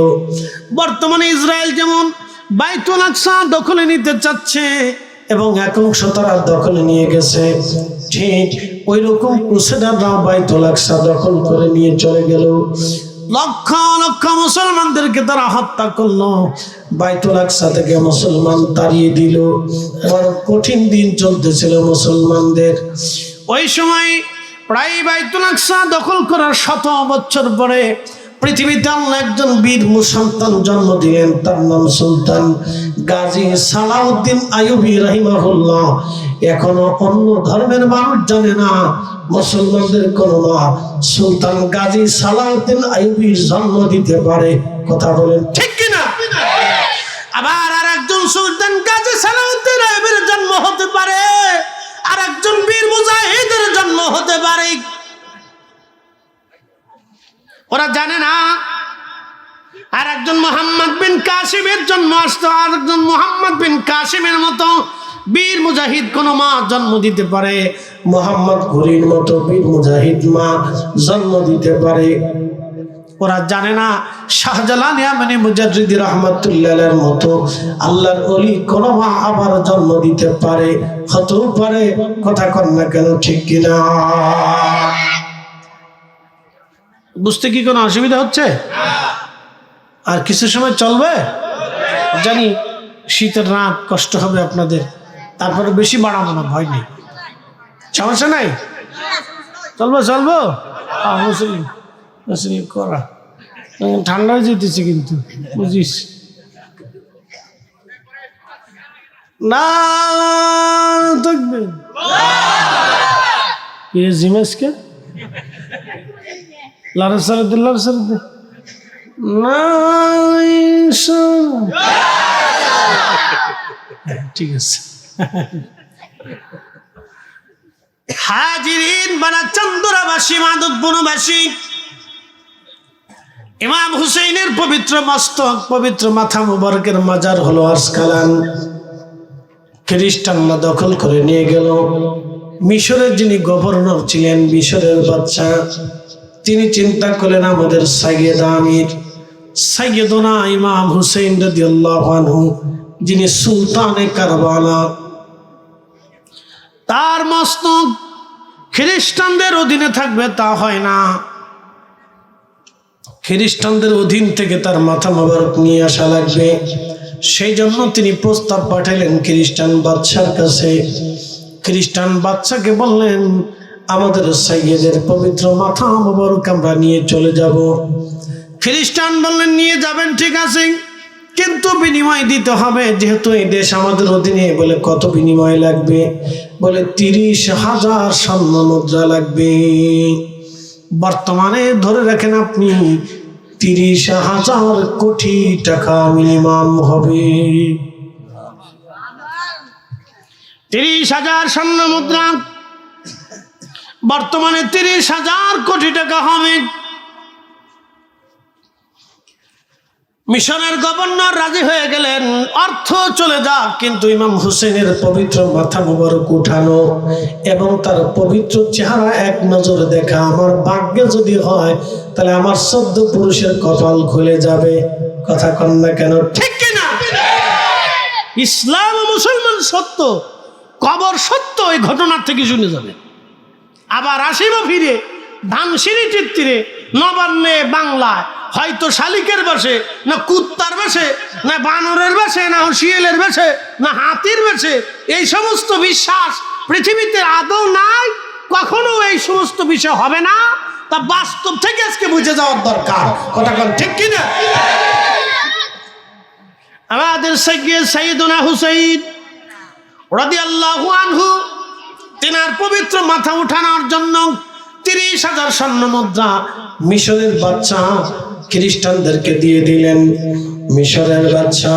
বর্তমানে ইসরায়েল যেমন বাইতুল আকসা দখলে নিতে চাচ্ছে এবং এক অংশ তারা দখলে নিয়ে গেছে, ঠিক ওই রকম ক্রুসেডাররা বাইতুল আকসা দখল করে নিয়ে চলে গেল। লক্ষ লক্ষ মুসলমানদেরকে তারা হত্যা করলো, বাইতুল আকসা থেকে মুসলমান তাড়িয়ে দিল। বড় কঠিন দিন চলতেছিল মুসলমানদের। ওই সময় প্রায় বাইতুল আকসা দখল করার 100 বছর পরে পৃথিবীতে আল্লাহ একজন বীর মুসলমান জন্ম দিলেন, তার নাম সুলতান গাজী সালাউদ্দিন আইয়ুবী রাহিমাহুল্লাহ। এখনো অন্য ধর্মের মানুষ জানে না মুসলমানদের কোন মা সুলতান গাজী সালাউদ্দিন আইয়ুবী জন্ম দিতে পারে। কথা বলেন ঠিক কিনা? আবার আর একজন সুলতান গাজী সালাউদ্দিন আইয়ুবীর জন্ম হতে পারে, আর একজন বীর মুজাহিদের জন্ম হতে পারে। ওরা জানে না। আর একজন মোহাম্মদ বিন কাসিমের জন্ম আসতো, আর একজন মোহাম্মদ বিন কাসিমের মতো বীর মুজাহিদ কোন মা জন্ম দিতে পারে, মোহাম্মদ ঘুরির মতো বীর মুজাহিদ মা জন্ম দিতে পারে। ওরা জানে না শাহজালাল ইয়ামানি মুজাদ্দিদি রাহমাতুল্লাহির মতো আল্লাহর ওলি কোনো মা আবার জন্ম দিতে পারে, হতেও পারে। কথা কন না কেন, ঠিক কিনা? বুঝতে কি কোনো অসুবিধা হচ্ছে? আর কিছু সময় চলবে, জানি শীতের রাত কষ্ট হবে আপনাদের, তারপরে বেশি বাড়াবো না, ভয় নেই, সমস্যা নাই, চলবো চলবো। মুসলিম মুসলিম করা ঠান্ডা হয়ে যেতেছে কিন্তু, বুঝিস না থাকবে জিমেসকে লারা সারদুল্লাহ সারদে না, ঠিক আছে। হাজিরিন বানা চন্দরাবাসী, মাদতপুরবাসী, ইমাম হুসেইনের পবিত্র মস্তক, পবিত্র মাথা মুবারকের মাজার হলো আসকালান। খ্রিস্টানরা দখল করে নিয়ে গেল। মিশরের যিনি গভর্নর ছিলেন, মিশরের বাদশা, তিনি চিন্তা করলেন আমাদের সাইয়েদ আমির সাইয়েদনা ইমাম হুসেইন রাদিয়াল্লাহু আনহু, যিনি সুলতানে কারবালা, তার মস্তক খ্রিস্টানদের অধীনে থাকবে তা হয় না। খ্রিস্টানদের অধীন থেকে তার মাথা মোবারক নিয়ে আসা লাগবে। সেই জন্য তিনি প্রস্তাব পাঠালেন খ্রিস্টান বাদশার কাছে। খ্রিস্টান বাদশাকে বললেন, আমাদের সাইয়েদের পবিত্র মাথা মোবারক আমরা নিয়ে চলে যাব। খ্রিস্টান বললেন, নিয়ে যাবেন, ঠিক আছে, কিন্তু বিনিময় দিতে হবে, যেহেতু এই দেশ আমাদের অধীনে। বলে কত বিনিময় লাগবে? বলে 30,000 স্বর্ণ মুদ্রা লাগবে। বর্তমানে ধরে রাখেন আপনি 30,000 কোটি টাকা মিনিমাম হবে। 30,000 স্বর্ণ মুদ্রা বর্তমানে 30,000 কোটি টাকা হবে। মিশনের গভর্নর রাজি হয়ে গেলেন, অর্থ চলে যাক, কিন্তু ইমাম হুসেনের পবিত্র মাথা মোবারক উঠানো এবং তার পবিত্র চেহারা এক নজর দেখা আমার ভাগ্যে যদি হয়, তাহলে আমার 14 পুরুষের কপাল খুলে যাবে। কথা কন না কেন, ঠিক কিনা? ইসলাম ও মুসলমান সত্য, কবর সত্য, এই ঘটনার থেকে শুনে যাবে। আবার আসিব ফিরে ধানসিঁড়ি তীরে নবান্নে বাংলায়, হয়তো শালিকের বেশে, না কুত্তার বেশে, না বানরের বেশে, না শিয়ালের বেশে, না হাতির বেশে। এই সমস্ত বিশ্বাস পৃথিবীতে আদৌ নাই, কখনো এই সমস্ত বিষয় হবে না। তা বাস্তব থেকে আজকে বুঝে যাওয়ার দরকার। কথা বল, ঠিক কিনা? আমাদের সাইয়েদনা হুসাইন রাদিয়াল্লাহু আনহু, তিনার পবিত্র মাথা উঠানোর জন্য 30,000 স্বর্ণ মুদ্রা মিশরের বাদশা খ্রিস্টানদেরকে দিয়ে দিলেন। মিশরের বাদশা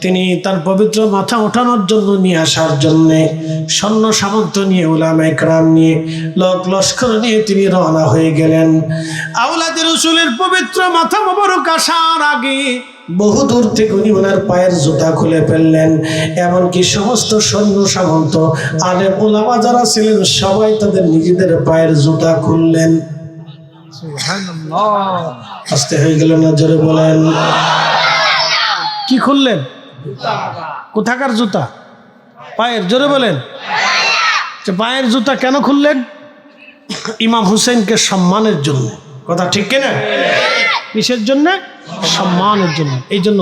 তিনি তার পবিত্র মাথা ওঠানোর জন্য নিয়ে আসার জন্য সৈন্য সামন্ত নিয়ে, উলামায়ে কেরাম নিয়ে, লোক লস্কর নিয়ে তিনি রওনা হয়ে গেলেন। আওলাদে রাসূলের পবিত্র মাথা মোবারক আসার আগে বহু দূর থেকে উনি ওনার পায়ের জুতা খুলে ফেললেন। এমনকি সমস্ত সৈন্য সামন্ত, আলেম উলামা যারা ছিলেন, সবাই তাদের নিজেদের পায়ের জুতা খুললেন। আস্তে হয়ে গেল না, জোরে বলেন। কি খুললেন? কোথাকার জুতা? পায়ের। জোরে বলেন। পায়ের জুতা কেন খুললেন? ইমাম হুসেনকে সম্মানের জন্য। কথা ঠিক কিনা? কিসের জন্য? সম্মানের জন্য। এই জন্য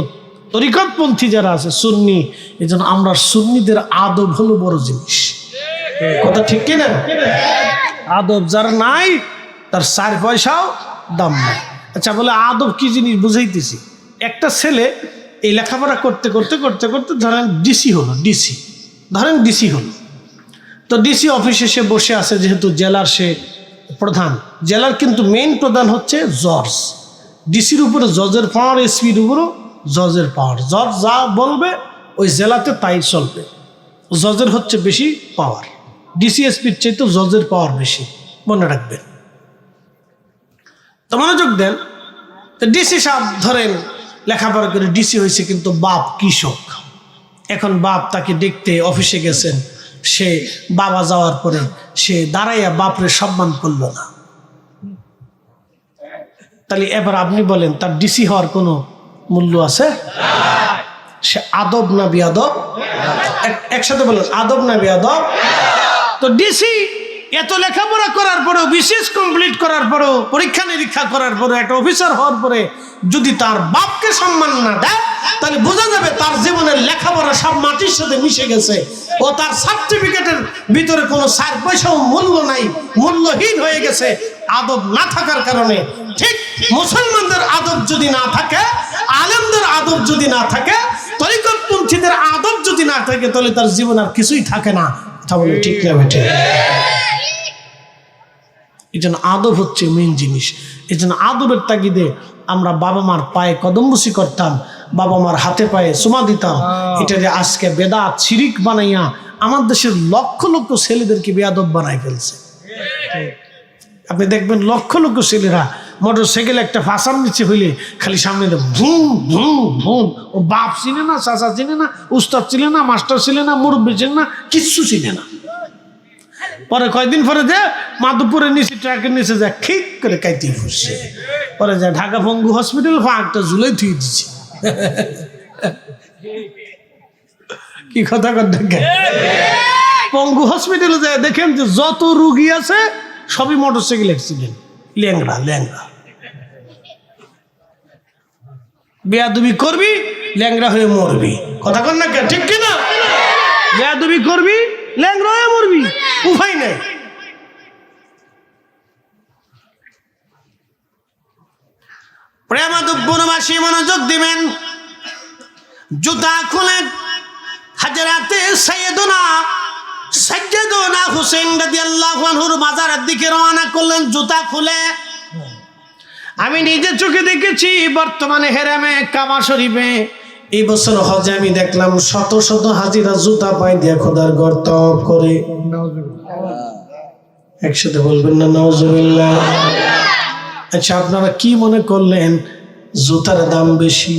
তরিকতপন্থী যারা আছে সুন্নি, এই জন্য আমরা সুন্নিদের আদব হলো বড় জিনিস। কথা ঠিক কিনা? আদব যার নাই, তার 4 পয়সাও দাম নাই। আচ্ছা, বলে আদব কি জিনিস বুঝাইতেছি। একটা ছেলে এই লেখাপড়া করতে করতে করতে করতে ধরেন ডিসি হলো, ডিসি ধরেন ডিসি হলো। তো ডিসি অফিসে সে বসে আছে, যেহেতু জেলার সে প্রধান, জেলার কিন্তু মেইন প্রধান হচ্ছে জজ। ডিসির উপরে জজের পাওয়ার, এসপির উপরও জজের পাওয়ার। জজ যা বলবে ওই জেলাতে তাই চলবে। জজের হচ্ছে বেশি পাওয়ার, ডিসি এসপির চাইতে জজের পাওয়ার বেশি, মনে রাখবেন। তো মনোযোগ দেন। তো ডিসি সাহেব ধরেন লেখাপড়া করে ডিসি হয়েছে, কিন্তু বাপ কৃষক। এখন বাপ তাকে দেখতে অফিসে গেছেন, সে বাবা যাওয়ার পরে সে দাঁড়াইয়া বাপরে সম্মান করলো না। তাহলে এবার আপনি বলেন তার ডিসি হওয়ার কোনো মূল্য আছে? সে আদব না বেয়াদব? একসাথে বলেন, আদব না বেয়াদব? তো ডিসি এত লেখাপড়া করার পরেও, বিশেষ কমপ্লিট করার পরেও, পরীক্ষা নিরীক্ষা করার পরে, একটা অফিসার হওয়ার পরে যদি তার বাপকে সম্মান না দেয়, তাহলে বোঝা যাবে তার জীবনের লেখাপড়া সব মাটির সাথে মিশে গেছে। ও তার সার্টিফিকেটের ভিতরে কোনো 4 পয়সাও মূল্য নাই, মূল্যহীন হয়ে গেছে আদব না থাকার কারণে। ঠিক মুসলমানদের আদব যদি না থাকে, আলেমদের আদব যদি না থাকে, তরিকতপন্থীদের আদব যদি না থাকে, তাহলে তার জীবন আর কিছুই থাকে না। কথা বলে ঠিক না বেটে? এই জন্য আদব হচ্ছে মেইন জিনিস। এই জন্য আদবের তাগিদে আমরা বাবা মার পায়ে কদমবুসি করতাম, বাবা মার হাতে পায়ে চুমা দিতাম। এটা যে আজকে বেদাত শিরিক বানাইয়া আমার দেশের লক্ষ লক্ষ ছেলেদেরকে বেয়াদব বানাই ফেলছে। আপনি দেখবেন লক্ষ লক্ষ ছেলেরা মোটর সাইকেল একটা ফাঁসার নিচে হইলে খালি সামনে ভুম ভুম ভুম। ও বাপ চিনে না, চাচা চিনে না, উস্তাদ চিনে না, মাস্টার ছিলে না, মুরব্বী চিনে না, কিচ্ছু চিনে না। পরে কয়েকদিন পরে যে মাধবপুরের নিচে ট্রাকের নিচে যা ঠিক করে কাইতে ফুসছে। পরে যা ঢাকা পঙ্গু হসপিটাল ফাঁকটা ঝুলে থুয়ে দিচ্ছে। কি কথা দেখেন, পঙ্গু হসপিটালে যায় দেখেন যে যত রুগী আছে সবই মোটরসাইকেল অ্যাক্সিডেন্ট, ল্যাংড়া ল্যাংড়া। বেয়াদবি করবি, ল্যাংড়া হয়ে মরবি। কথা কন না, ঠিক কিনা? বেয়াদবি করবি, ল্যাংড়া হয়ে মরবি, উপায় নাই। প্রেমাদুব্বনবাসী মনোযোগ দিবেন। জুতা খুলেন, হাজরাতে সাইয়্যিদুনা হুসাইন রাদিয়াল্লাহু আনহুর মাজারের দিকে রওনা করলেন জুতা খুলে। আমি নিজে চোখে দেখেছি বর্তমানে হেরামে কাবা শরীফে এই বছর হজে আমি দেখলাম শত শত হাজিরা জুতা পায়ে দিয়ে খোদার ঘর তওয়াফ করে। একসাথে বলবেন না নাউজুবিল্লাহ? আচ্ছা, আপনারা কি মনে করলেন জুতার দাম বেশি?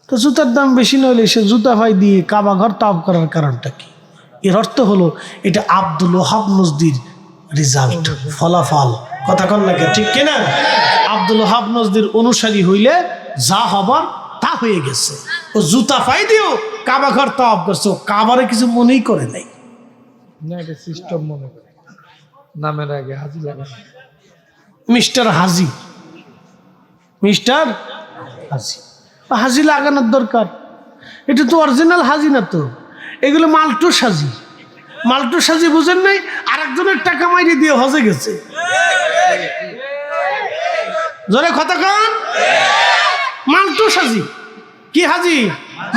তো জুতার দাম বেশি নইলে সে জুতা ভাই দিয়ে কাবা ঘর তাওয়াফ করার কারণটা কি? এর অর্থ হলো এটা আব্দুল ওহাব নজদির রেজাল্ট, ফলাফল। কথা কন না, ঠিক কিনা? আব্দুল ওহাব নজদির অনুসারী হইলে যা হবার তা হয়ে গেছে। ও জুতা পাই দিও কাবা ঘর তাওয়াফ করছে, ও কাবারে কিছু মনেই করে নাই।
সিস্টেম মনে করে নামের আগে হাজি লাগা,
মিস্টার হাজি, মিস্টার হাজি। হাজি লাগানোর দরকার, এটা তো অরিজিনাল হাজি না তো, এগুলো মাল্টো সাজি। মাল্টো সাজি বুঝেন নাই? আরেকজনের টাকা মাইরে দিয়ে হজে গেছে। জোরে কথা কন। মাল্টো সাজি কি হাজি?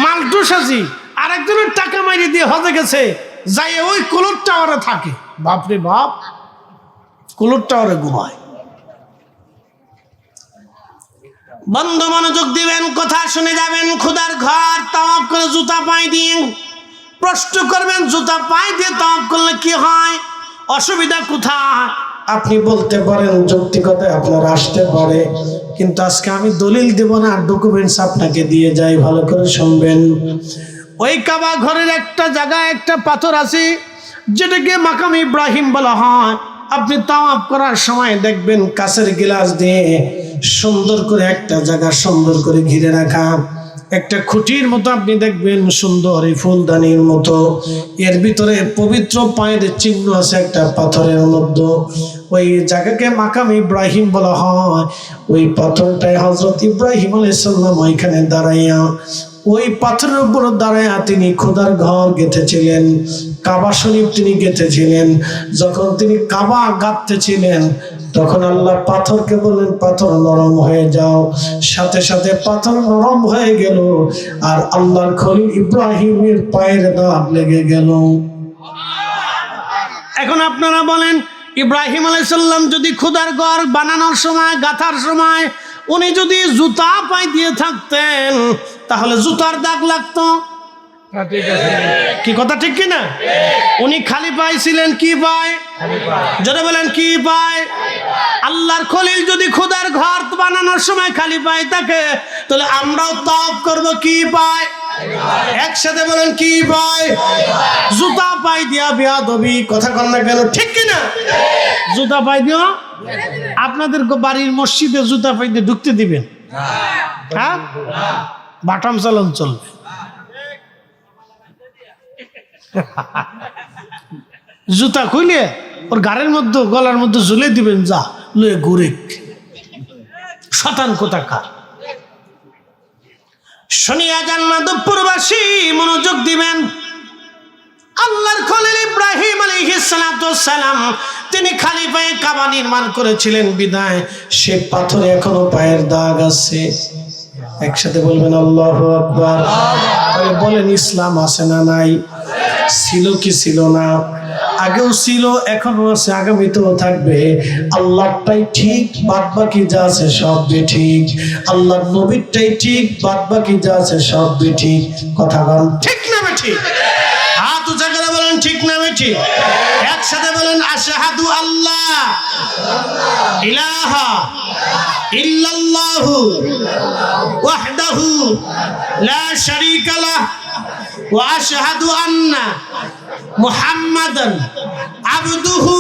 মাল্টো সাজি আরেকজনের টাকা মাইরে দিয়ে হজে গেছে, যাই ওই কোলর টাওয়ারে থাকে। বাপরে বাপ, কোলর টাওয়ারে ঘুমায়। বন্ধু মনোযোগ দিবেন, কথা শুনে যাবেন। খোদার ঘর তাওয়াফ করে জুতা পায়ে দিয়ে প্রশ্ন করবেন জুতা পায়ে দিয়ে তাওয়াফ করলে কি হয়, অসুবিধা কোথায়? আপনি বলতে পারেন যৌক্তিকতায় আপনার আসতে পারে, কিন্তু আজকে আমি দলিল দেব না, ডকুমেন্টস আপনাকে দিয়ে যাই, ভালো করে শুনবেন। ওই কাবা ঘরের একটা জায়গায় একটা পাথর আছে যেটাকে মাকাম ইব্রাহিম বলা হয়। আপনি তাওয়াফ করার সময় দেখবেন কাঁচের গ্লাস দিয়ে সুন্দর করে একটা জায়গা সুন্দর করে ঘিরে রাখা, একটা খুঁটির মতো আপনি দেখবেন সুন্দর এই ফুলদানির মতো, এর ভিতরে পবিত্র পায়ের চিহ্ন আছে একটা পাথরের মধ্যে। ওই জায়গাকে মাকাম ইব্রাহিম বলা হয়। ওই পাথরটাই হযরত ইব্রাহিম আলাইহিস সালাম ওইখানে দাঁড়াইয়া, ওই পাথরের উপর দাঁড়াইয়া তিনি খোদার ঘর গেঁথেছিলেন, কাবা শরীফ তিনি গেঁথেছিলেন। যখন তিনি কাবা গাঁথতেছিলেন তখন আল্লাহ পাথরকে বললেন পাথর নরম হয়ে যাও, সাথে সাথে পাথর নরম হয়ে গেল, আর আল্লাহর খলিল ইব্রাহিমের পায়ের দাগ লেগে গেল। এখন আপনারা বলেন, ইব্রাহিম আলাইহিস সালাম যদি খোদার ঘর বানানোর সময়, গাঁথার সময় উনি যদি জুতা পায়ে দিয়ে থাকতেন তাহলে জুতার দাগ লাগতো? কি কথা ঠিক কিনা? উনি খালি পায়ে ছিলেন, কি পায়? জোরে বলেন, কি পায়? আল্লাহর খলিল যদি খোদার ঘর বানানোর সময় খালি পায়ে থাকে, তাহলে আমরাও তাওয়াফ করব কি পায়? একসাথে বলেন, কি পায়? জুতা পায়ে দিয়া বেয়াদবি। কথা কন না কেন, ঠিক কিনা? জুতা পায়ে দিয়া আপনাদের বাড়ির মসজিদে জুতা পাইতে ঢুকতে দিবেন? হ্যাঁ, বাটাম চালান চলবে। জুতা খুলে ওর গাড়ির মধ্যে গলার মধ্যে ঝুলে দিবেন, যা লয়ে ঘুরে। শতান কোথাকার। শুনিয়া জান্নাতুরবাসী মনোযোগ দিবেন। আল্লাহর খলিল ইব্রাহিম আলাইহিস সালাতু সালাম তিনি খালি পায়ে কাবা নির্মাণ করেছিলেন বিদায় সে পাথরে এখনো পায়ের দাগ আছে। একসাথে বলবেন আল্লাহু আকবার। তাহলে বলেন ইসলাম আছে না নাই? ছিল কি ছিল না? আগেও ছিল, এখনো আছে, আগামীতেও থাকবে। আল্লাহটাই ঠিক, বাদ বাকি যা আছে সব বেঠিক। আল্লাহর নবীরটাই ঠিক, বাদ বাকি যা আছে সব বেঠিক। কথা বলেন ঠিক না বেঠিক? হাত উঁচা করে বলেন ঠিক না বেঠিক? একসাথে বলেন আশহাদু আল্লাহ ইলাহা ইল্লাল্লাহু ওয়াহদাহু লা শারীকা লাহ ওয়া আশহাদু আন্না মুহাম্মাদান আবদুহু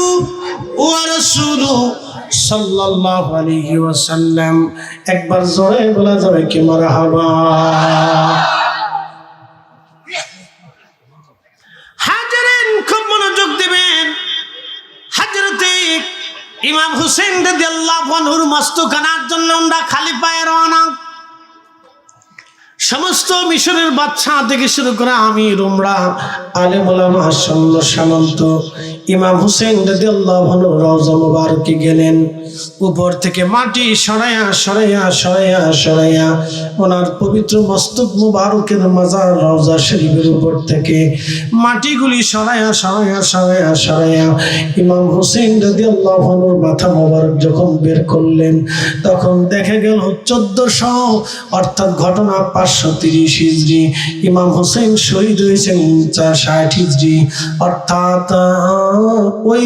ওয়া রাসূলুহু সাল্লাল্লাহু আলাইহি ওয়াসাল্লাম। একবার জোরে বলা যাবে কি মারহাবা? হাজারেন খুব মনোযোগ দিবেন। হযরতে ইমাম হুসেন রাদিয়াল্লাহু আনহুর মস্তকানার জন্য আমরা খালি পায়ে রওনা। সমস্ত মিশরের বাদশা থেকে শুরু করে আমির উমরা আলেম ওলামা সৈন্য সামন্ত ইমাম হুসেন রাদিয়াল্লাহু আনহু রওজা মুবারকে গেলেন। উপর থেকে মাটি সরাইয়া সরাইয়া সরাইয়া সরাইয়া ওনার পবিত্র মস্তক মুবারকের মাজার রওজা শরীফের উপর থেকে মাটিগুলি সরাইয়া সরাইয়া সরাইয়া সরাইয়া ইমাম হুসেন রাদিয়াল্লাহু আনহুর মাথা মুবারক যখন বের করলেন তখন দেখা গেল 1400 অর্থাৎ ঘটনা 530 হিজরি। ইমাম হুসেন শহীদ হয়েছেন 460 হিজরি, অর্থাৎ ওই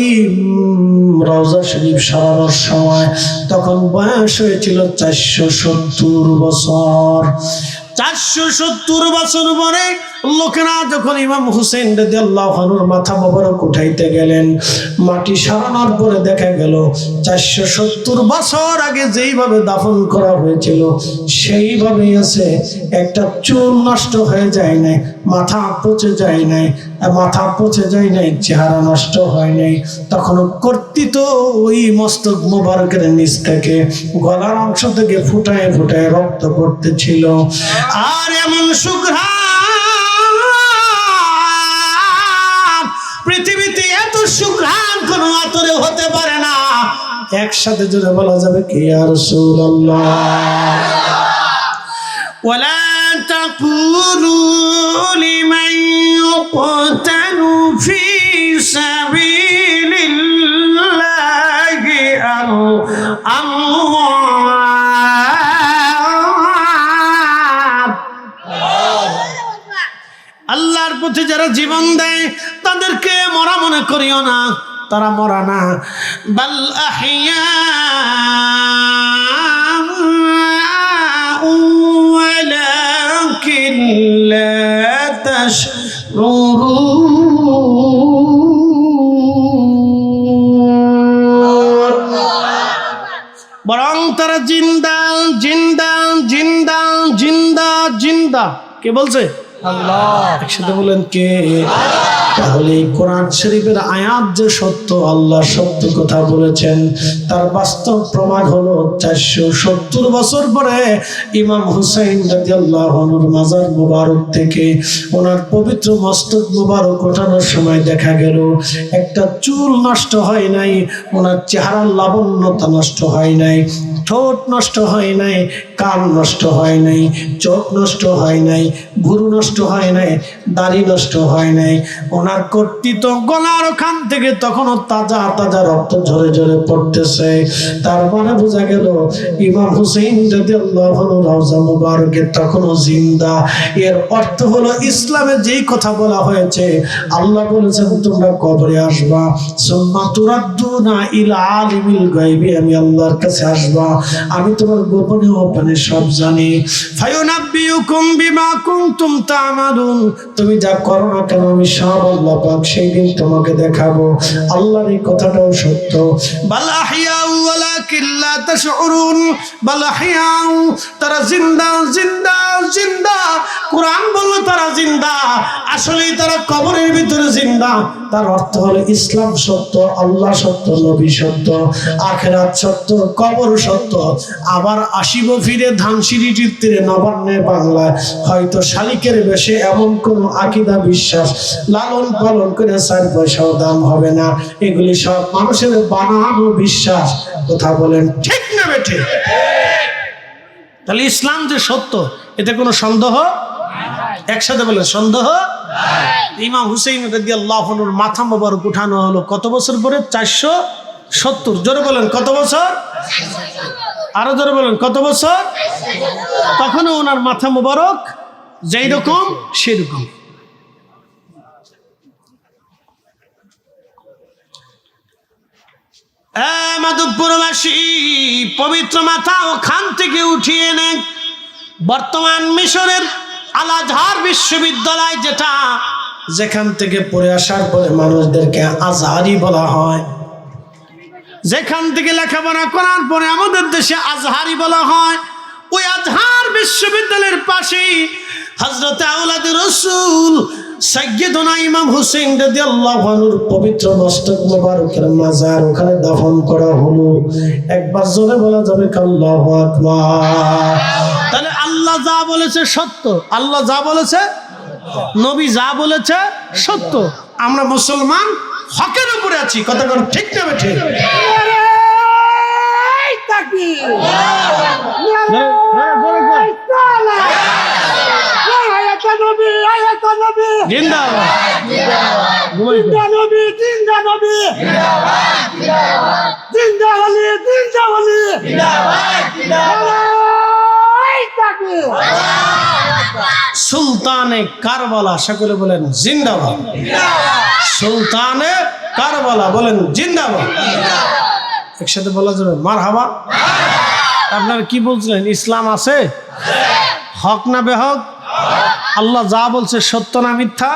রওজা শরীফ সরানোর সময় তখন বয়স হয়েছিল 470 বছর। 470 বছর পরে লোকেরা যখন ইমাম হুসেন রাদিয়াল্লাহু আনহুর মাথা মোবারক উঠাইতে গেলেন, মাটি সরানোর পরে দেখা গেল 470 বছর আগে যেইভাবে দাফন করা হয়েছিল সেইভাবেই আছে। একটা চুল নষ্ট হয়ে যায় নাই, মাথা পচে যায় নাই, মাথা পচে যায় নাই, চেহারা নষ্ট হয় নাই। তখন কর্তৃত ওই মস্তক মোবারকের নিচ থেকে গলার অংশ থেকে ফুটায় ফুটায় রক্ত পড়তেছিল। আর এমন সুঘ্রাণ, পৃথিবীতে এত সুঘ্রাণ কোন আতরে হতে পারে না। একসাথে জোরে বলা যাবে কি ইয়া রাসূলুল্লাহ? ওয়ালা তাকুলু লিমান ইউকতালু ফি সাবিলিল্লাহি আল্লাহর পথে যারা জীবন দেয় তাদেরকে মরা মনে করিও না, তারা মরা না। বাল আহইয়া ওয়ালাকিন লা তাশউরুন, বরং তারা জিন্দা জিন্দা জিন্দা জিন্দা জিন্দা। কে বলছে? আল্লাহ। একসাথে বলেন কে? তাহলে কোরআন শরীফের আয়াত যে সত্য, আল্লাহ সত্য কথা বলেছেন তার বাস্তব প্রমাণ হলো 470 বছর পরে ইমাম হুসাইন রাদিয়াল্লাহু আনহুর মাজার মুবারক থেকে ওনার পবিত্র মস্তক মুবারক ওঠানোর সময় দেখা গেল একটা চুল নষ্ট হয় নাই, ওনার চেহারার লাবণ্যতা নষ্ট হয় নাই, ঠোঁট নষ্ট হয় নাই, কান নষ্ট হয় নাই, চোখ নষ্ট হয় নাই, ভুরু নষ্ট হয় নাই, দাড়ি নষ্ট হয় নাই। ওনার কর্তৃত্ব গলার ওখান থেকে তখনও তাজা তাজা রক্ত ঝরে ঝরে পড়তেছে। তার মানে বোঝা গেল ইমাম হুসেইন রাদিয়াল্লাহু আনহু রওজা মুবারকে তখনও জিন্দা। এর অর্থ হলো ইসলামে যেই কথা বলা হয়েছে, আল্লাহ বলেছেন তোমরা কবরে আসবা, সুম্মা তুরাদ্দুনা ইলা আলিমিল গায়বি, আমি আল্লাহর কাছে আসবা, আমি তোমার গোপনে গোপনে সব জানি। ফায়ুনাব্বিউকুম বিমা কুনতুম তা'মালুন, তুমি যা করো না কেন আমি সব আল্লাহ পাক সেই দিন তোমাকে দেখাবো। আল্লাহর এই কথাটাও সত্য। বাল আহইয়া ওয়ালাকিন লা তাশউরুন বাল আহইয়াউ, তারা জিন্দা জিন্দা জিন্দা। কোরআন বলল তারা জিন্দা, আসলেই তারা কবরের ভিতরে জিন্দা। তার অর্থ হলো ইসলাম সত্য, আল্লাহ সত্য, নবী সত্য, আখিরাত সত্য, কবর সত্য। আবার আসিব ফিরে ধানসিঁড়িটির তীরে নবান্নের বাংলায়, হয়তো শালিকের বেশে এমন কোন আকীদা বিশ্বাস লালন পালন করে 4 পয়সাও দাম হবে না। এগুলি সব মানুষের বানানো বিশ্বাস। কথা বলেন ঠিক না বেঠে? তাহলে ইসলাম যে সত্য, এতে কোনো সন্দেহ? একসাথে বলেন সন্দেহ। ইমাম হুসাইন রাদিয়াল্লাহু আনহুর মাথা মোবারক উঠানো হলো কত বছর পরে? 470। জোরে বলেন কত বছর? আরো জোরে বলেন কত বছর? তখনও ওনার মাথা মোবারক যেই রকম সেরকম। মাধবপুরবাসী, পবিত্র মাথা ওখান থেকে উঠিয়ে নেন। বর্তমান মিশরের আল আজহার বিশ্ববিদ্যালয়, যেটা যেখান থেকে পড়ে আসার পরে মানুষদেরকে আজহারি বলা হয়, যেখান থেকে লেখাপড়া করার পরে আমাদের দেশে আজহারি বলা হয়, ওই আজহার বিশ্ববিদ্যালয়ের পাশেই হযরত আওলাদে রাসূল সাইয়্যিদুনা ইমাম হুসাইন রাদিয়াল্লাহু আনহুর পবিত্র মস্তক মোবারকের মাজার ওখানে দাফন করা হলো। একবার জোরে বলা যাবে আল্লাহু আকবার। তাহলে আল্লাহ যা বলেছে সত্য, আল্লাহ যা বলেছে, নবী যা বলেছে সত্য। আমরা মুসলমান হকের উপরে আছি। কথা কোন ঠিক না বেঠিক? সুলতানে কারবালা, সকলে বলেন জিন্দাবাদ। সুলতানে কারবালা বলেন জিন্দাবাদ। একসাথে বলা যাবে মারহাবা। আপনারা কি বলছিলেন? ইসলাম আছে, হক না বেহক? আল্লাহ যা বলছে সত্য না মিথ্যা?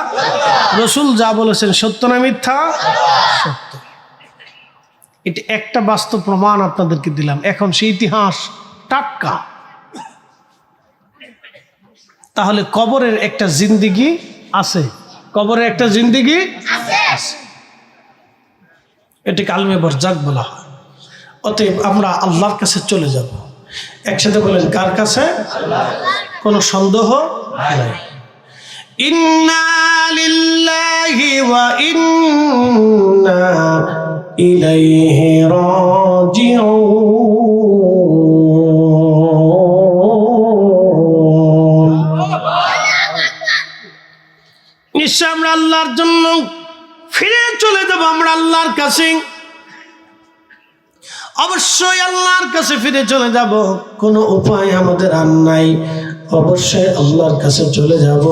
রসুল যা বলেছেন সত্য না মিথ্যা? সত্য। এটা একটা বাস্তব প্রমাণ আপনাদেরকে দিলাম। এখন সেই ইতিহাস টাটকা। তাহলে কবরের একটা জিন্দেগি আছে, কবরের একটা জিন্দেগি আছে। এটাকে আলমে বরজাক বলা হয়। অতএব আমরা আল্লাহর কাছে চলে যাব। একসাথে বলেন কার কাছে? কোনো সন্দেহ নাই। ইন্না লিল্লাহি ওয়া ইন্না ইলাইহি রাজিউন। নিশ্চয় আমরা আল্লাহর জন্য ফিরে চলে যাব। আমরা আল্লাহর কাছে, অবশ্যই আল্লাহর কাছে ফিরে চলে যাব। কোনো উপায় আমাদের আর নাই, অবশ্যই আল্লাহর কাছে চলে যাব।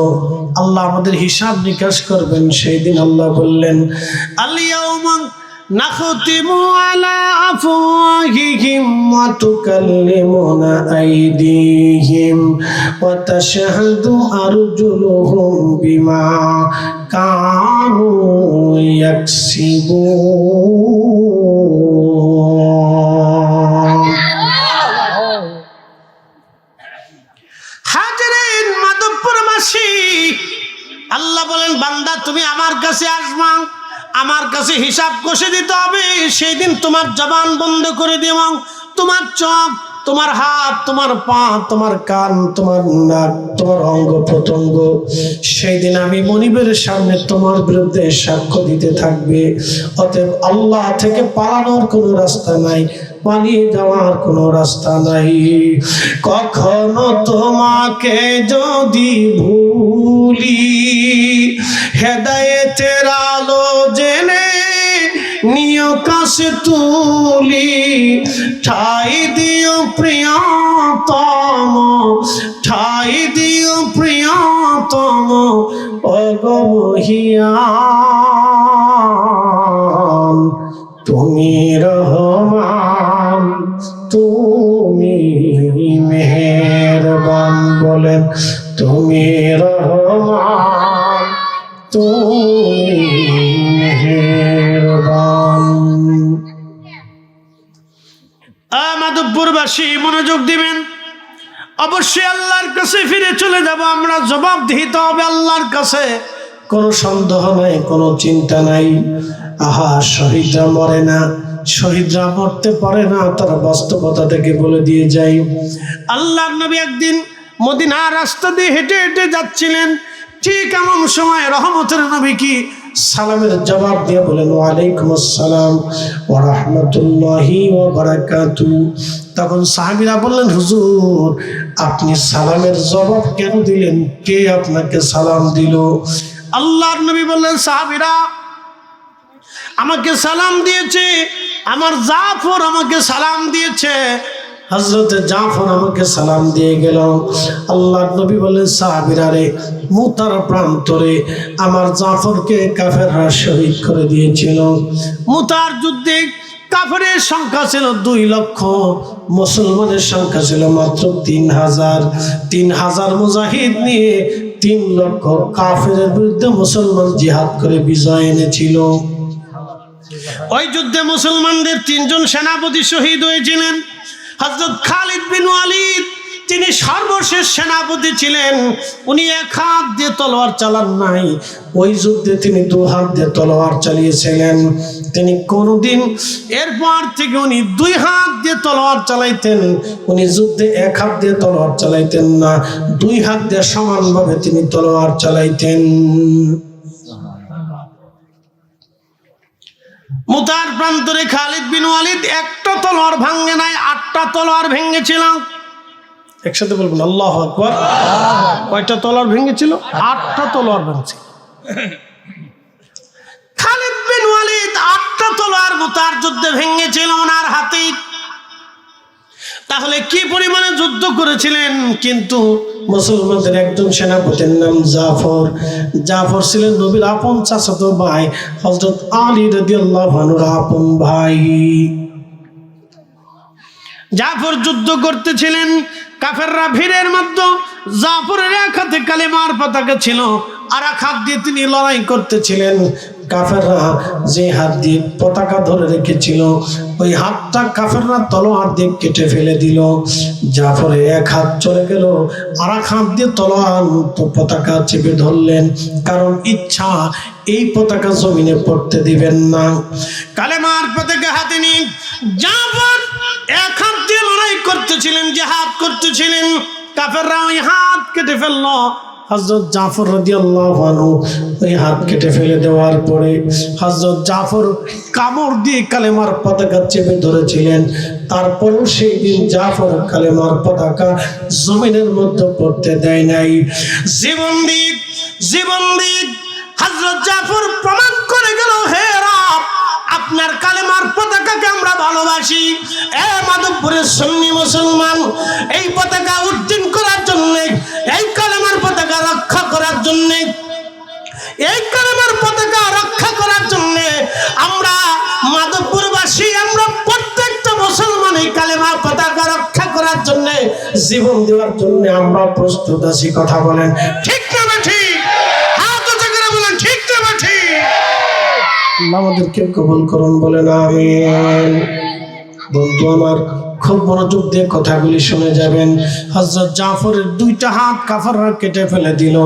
আল্লাহ আমাদের হিসাব নিকাশ করবেন। সেই দিন আল্লাহ বললেন, আল-ইয়াউমা নাখতিমু আলা আফওয়াহিহিম ওয়া তুকাল্লিমুনা আইদিহিম ওয়া তাশহাদু আরজুলুহুম বিমা কানু ইয়াকসিবুন। হাজরিন, মাধবপুরবাসী, আল্লাহ বলেন, বান্দা তুমি আমার কাছে আসবা, আমার কাছে হিসাব কষে দিতে হবে। সেই দিন তোমার জবান বন্ধ করে দেব, তোমার চোখ, তোমার হাত, তোমার পা, তোমার কান, তোমার নাক, তোমার অঙ্গ প্রত্যঙ্গ সেই দিন আমি মনিবের সামনে তোমার বিরুদ্ধে সাক্ষ্য দিতে থাকবে। অতএব আল্লাহ থেকে পালানোর কোনো রাস্তা নাই, পালিয়ে যাওয়ার কোনো রাস্তা নাই। কখনো তোমাকে যদি ভুলি, হেদায়েতের আলো জেনে নিয় কাছে তুলি, ঠাই দিও প্রিয়তম, ঠাই দিও প্রিয়তম, অগমহিয়ান তুমি রহমান, তুমি মেহেরবান। বলেন তুমি রহমান, তুমি মেহেরবান। মাধবপুরবাসী মনোযোগ দিবেন, অবশ্যই আল্লাহর কাছে ফিরে চলে যাব, আমরা জবাব দিতে হবে আল্লাহর কাছে, কোনো সন্দেহ নাই, কোনো চিন্তা নাই। আহা, শহীদরা মরে না, শহীদরা মরতে পারে না, তারা বাস্তবতা থেকে বলে দিয়ে যায়। আল্লাহর নবী একদিন মদিনার রাস্তা দিয়ে হেঁটে হেঁটে যাচ্ছিলেন, ঠিক এমন সময় রহমতের নবী কি সালামের জবাব দিয়ে বলেন, ওয়ালাইকুম আসসালাম ওয়া রাহমাতুল্লাহি ওয়া বারাকাতুহু। তখন সাহাবীরা বললেন, হুজুর আপনি সালামের জবাব কেন দিলেন? কে আপনাকে সালাম দিল? আল্লাহর নবী বললেন, সাহাবীরা আমাকে সালাম দিয়েছে, আমার জাফর আমাকে সালাম দিয়েছে, হযরতে জাফর আমাকে সালাম দিয়ে গেল। আল্লাহর নবী বললেন, সাহাবীরা রে, মুতার প্রান্তরে আমার জাফরকে কাফেররা শহীদ করে দিয়েছিল। মুতার যুদ্ধে কাফেরের সংখ্যা ছিল 2 লক্ষ, মুসলমানের সংখ্যা ছিল মাত্র 3000। 3000 মুজাহিদ নিয়ে 3 লক্ষ কাফেরের বিরুদ্ধে মুসলমান জিহাদ করে বিজয় এনেছিল। ওই যুদ্ধে মুসলমানদের 3 জন সেনাপতি শহীদ হয়েছিলেন। হযরত খালিদ বিন ওয়ালিদ তিনি সর্বশেষ সেনাপতি ছিলেন। উনি 1 হাত দিয়ে তলোয়ার চালান নাই, ওই যুদ্ধে তিনি 2 হাত দিয়ে তলোয়ার চালিয়েছিলেন। তিনি কোনদিন এরপর থেকে উনি 2 হাত দিয়ে তলোয়ার চালাইতেন। উনি যুদ্ধে 1 হাত দিয়ে তলোয়ার চালাইতেন না, 2 হাত দিয়ে সমানভাবে তিনি তলোয়ার চালাইতেন। মুতার প্রান্তরে খালিদ বিন ওয়ালিদ একটা তলোয়ার ভাঙে নাই, 8টা তলোয়ার ভেঙেছিল। একসাথে বলবেন আল্লাহু আকবার। কয়টা তলোয়ার ভেঙেছিল? 8টা তলোয়ার ভেঙেছিল খালিদ বিন ওয়ালিদ। 8টা তলোয়ার মুতার যুদ্ধে ভেঙেছিল ওনার হাতে। তাহলে কি পরিমাণে যুদ্ধ করেছিলেন। কিন্তু মুসলমানদের একজন সেনাপতির নাম জাফর। জাফর ছিলেন নবীর আপন চাচাতো ভাই, হযরত আলী রাদিয়াল্লাহু আনহুর আপন ভাই। জাফর যুদ্ধ করতেছিলেন, কাফেররা ভিড়ের মধ্যে, জাফরের 1 হাতে কালেমার পতাকা ছিল, আর 1 হাত দিয়ে তিনি লড়াই করতেছিলেন। কাফেররা যে হাত দিয়ে পতাকা ধরে রেখেছিল, ওই হাতটা কাফেররা তলোয়ার দিয়ে কেটে ফেলে দিল। জাফরে 1 হাত চলে গেল, আর 1 হাত দিয়ে তলোয়ার পতাকা চেপে ধরলেন, কারণ ইচ্ছা এই পতাকা জমিনে পড়তে দিবেন না। কালেমার পতাকা হাতে নিয়ে জাফর 1 হাত দিয়ে লড়াই করতেছিলেন, জিহাদ করতেছিলেন। কাফেররা ওই হাত কেটে ফেলল। হযরত জাফর রাদিয়াল্লাহু আনহু ওই হাত কেটে ফেলে দেওয়ার পরে হযরত জাফর কামড় দিয়ে কালেমার পতাকা চেপে ধরেছিলেন। তারপরও সেই দিন জাফর কালেমার পতাকা জমিনের মধ্যে পড়তে দেয় নাই। জীবন দিয়ে হযরত জাফর প্রমাণ করে গেল, হে রব, আপনার কালেমার পতাকাকে আমরা ভালোবাসি। এ মাধবপুরের সুন্নি মুসলমান, এই পতাকা উড্ডীন করার জন্য, এই কালেমার পতাকা রক্ষা করার জন্য, এই কালেমার পতাকা রক্ষা করার জন্য আমরা মাধবপুরবাসী, আমরা প্রত্যেকটা মুসলমান এই কালেমার পতাকা রক্ষা করার জন্য জীবন দেওয়ার জন্য আমরা প্রস্তুত আছি। কথা বলেন ঠিক না ঠিক? হাত উঁচু করে বলেন ঠিক না ঠিক? আমাদেরকে কবুল করুন, বলেন আমিন। বন্ধু আমার, খুব মনোযোগ দিয়ে কথাগুলি শুনে যাবেন। হযরত জাফরের 2টা হাত কাফেররা কেটে ফেলে দিল,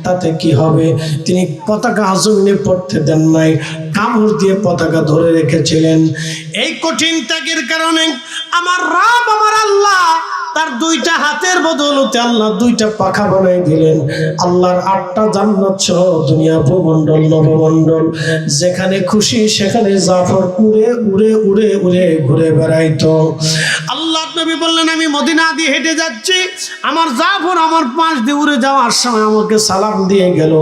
তাতে কি হবে? তিনি পতাকা জমিনে পড়তে দেন নাই, কামড় দিয়ে পতাকা ধরে রেখেছিলেন। এই কঠিন ত্যাগের কারণে আমার রব, আমার আল্লাহ তার 2টা হাতের বদৌলতে আল্লাহ 2টা পাখা বানাই দিলেন। আল্লাহর 8টা জান্নাত সহ দুনিয়া ভূমণ্ডল নবমণ্ডল, যেখানে খুশি সেখানে জাফর উড়ে উড়ে উড়ে উড়ে ঘুরে বেড়াইতো। আল্লাহর নবী বললেন, আমি মদিনা দিয়ে হেঁটে যাচ্ছি, আমার জাফর আমার পাশ দিয়ে উড়ে যাওয়ার সময় আমাকে সালাম দিয়ে গেল।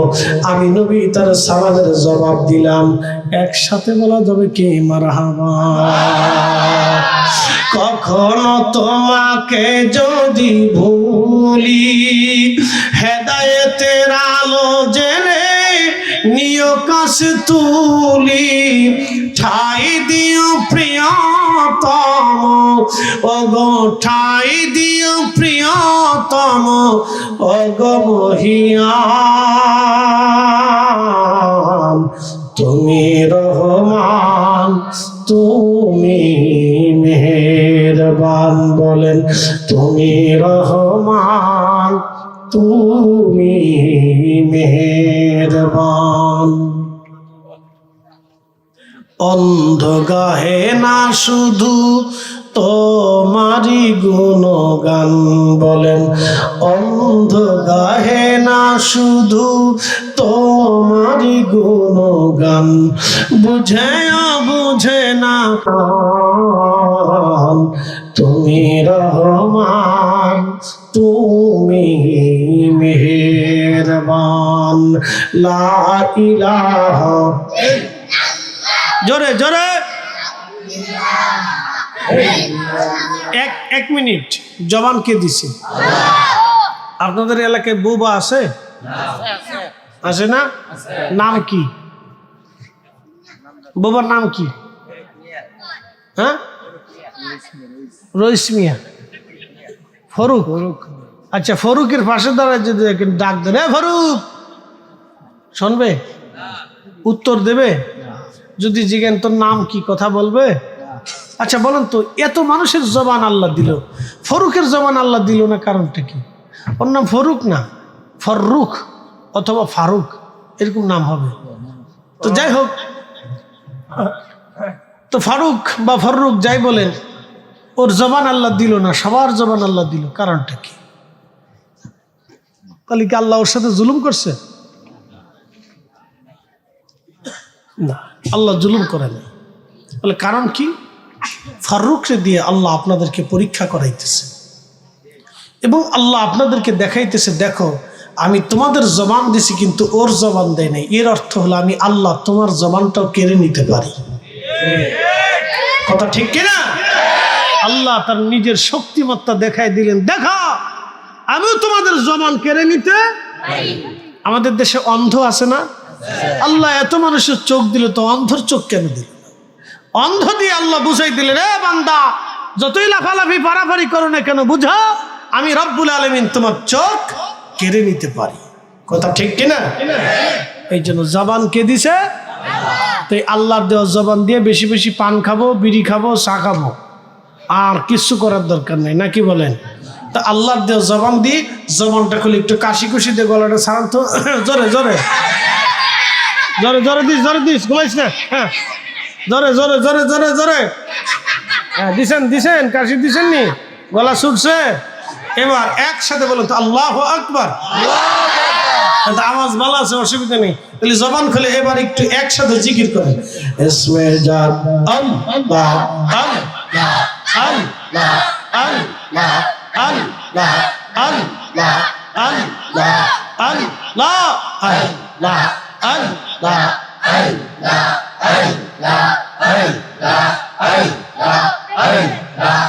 আমি নবী তার সালামের জবাব দিলাম। একসাথে বলা যাবে কি? মারহাবা। কখনো তোমাকে যদি ভুলি, হেদায়েতের আলো জেনে নিয় কাছে তুলি, ঠাই দিও প্রিয়তম, ওগো ঠাই দিও প্রিয়তম, ওগো মহিয়ান, তুমি রহমান, তুমি মেহেরবান। মেহেরবান বলেন তুমি রহমান তুমি মেহেরবান। অন্ধ গাহে না শুধু তোমারি গুণগান বলেন অন্ধ গাহে না শুধু তোমারি গুণগান বুঝে বুঝে না তুমি রহমান তুমি মেহেরবান। লা ইলাহা জোরে জোরে এক মিনিট জবান কে দিছে? আপনাদের এলাকায় বুবা আছে? আছে না? নাম কি? বুবার নাম কি? হ্যাঁ, রইস মিয়া। ফরুক? আচ্ছা, ফরুকের পাশে দাঁড়ায় যদি ডাক দেন ফরুক, শুনবে? উত্তর দেবে? যদি জিজ্ঞেন তোর নাম কি, কথা বলবে? আচ্ছা বলেন তো, এত মানুষের জবান আল্লাহ দিল, ফরুকের জবান আল্লাহ দিল না, কারণটা কি? ওর নাম ফরুক না, ফররুখ অথবা ফারুক, এরকম নাম হবে। তো যাই হোক, তো ফারুক বা ফররুখ যাই বলেন, ওর জবান আল্লাহ দিল না, সবার জবান আল্লাহ দিল, কারণটা কি? তাহলে কি আল্লাহ ওর সাথে জুলুম করছে? না, আল্লাহ জুলুম করে না। বলে কারণ কি? ফারুককে দিয়ে আল্লাহ আপনাদেরকে পরীক্ষা করাইতেছে এবং আল্লাহ আপনাদেরকে দেখাইতেছে, দেখো আমি তোমাদের জবান দিছি কিন্তু ওর জবান দেয় নাই। এর অর্থ হলো আমি আল্লাহ তোমার জবানটাও কেড়ে নিতে পারি। কথা ঠিক কিনা? আল্লাহ তার নিজের শক্তিমত্তা দেখাই দিলেন, দেখা আমিও তোমাদের জবান কেড়ে নিতে। আমাদের দেশে অন্ধ আছে না? আল্লাহ এত মানুষের চোখ দিল, তো অন্ধর চোখ কেন দিল? অন্ধ দিয়ে আল্লাহ বুঝাই দিলেন, রে বান্দা যতই লাফালাফি পারাপারি করো না কেন, বুঝা আমি রব্বুল আলামিন তোমার চোখ কেড়ে নিতে পারি। কথা ঠিক কিনা? এই জন্য জবান কে দিছে? তো আল্লাহর দেওয়া জবান দিয়ে বেশি বেশি পান খাবো, বিড়ি খাবো, চা খাবো, আর কিছু করার দরকার নেই, নাকি বলেন? তা আল্লাহর দেওয়া জবান দিয়ে জবানটা খুলে একটু কাশি কুশি দিয়ে গলাটা ছাড়ান তো, জোরে জোরে জোরে জোরে দিস, জোরে দিস, ঘুমাইস না। হ্যাঁ, জোরে জোরে জোরে জোরে জোরে, হ্যাঁ দিছেন দিছেন, কাশি দিছেন নি, গলা ছুটছে। এবার একসাথে বলুন তো আল্লাহু আকবার। আওয়াজ ভালো আছে, অসুবিধা নেই। তাহলে জবান খুলে এবার একটু একসাথে জিকির করেন, ইসমে জান আল্লাহ আল্লাহ আল্লাহ আল্লাহ আল্লাহ আল্লাহ আল্লাহ আল্লাহ আল্লাহ আল্লাহ আল্লাহ আল্লাহ আল্লাহ আল্লাহ আল্লাহ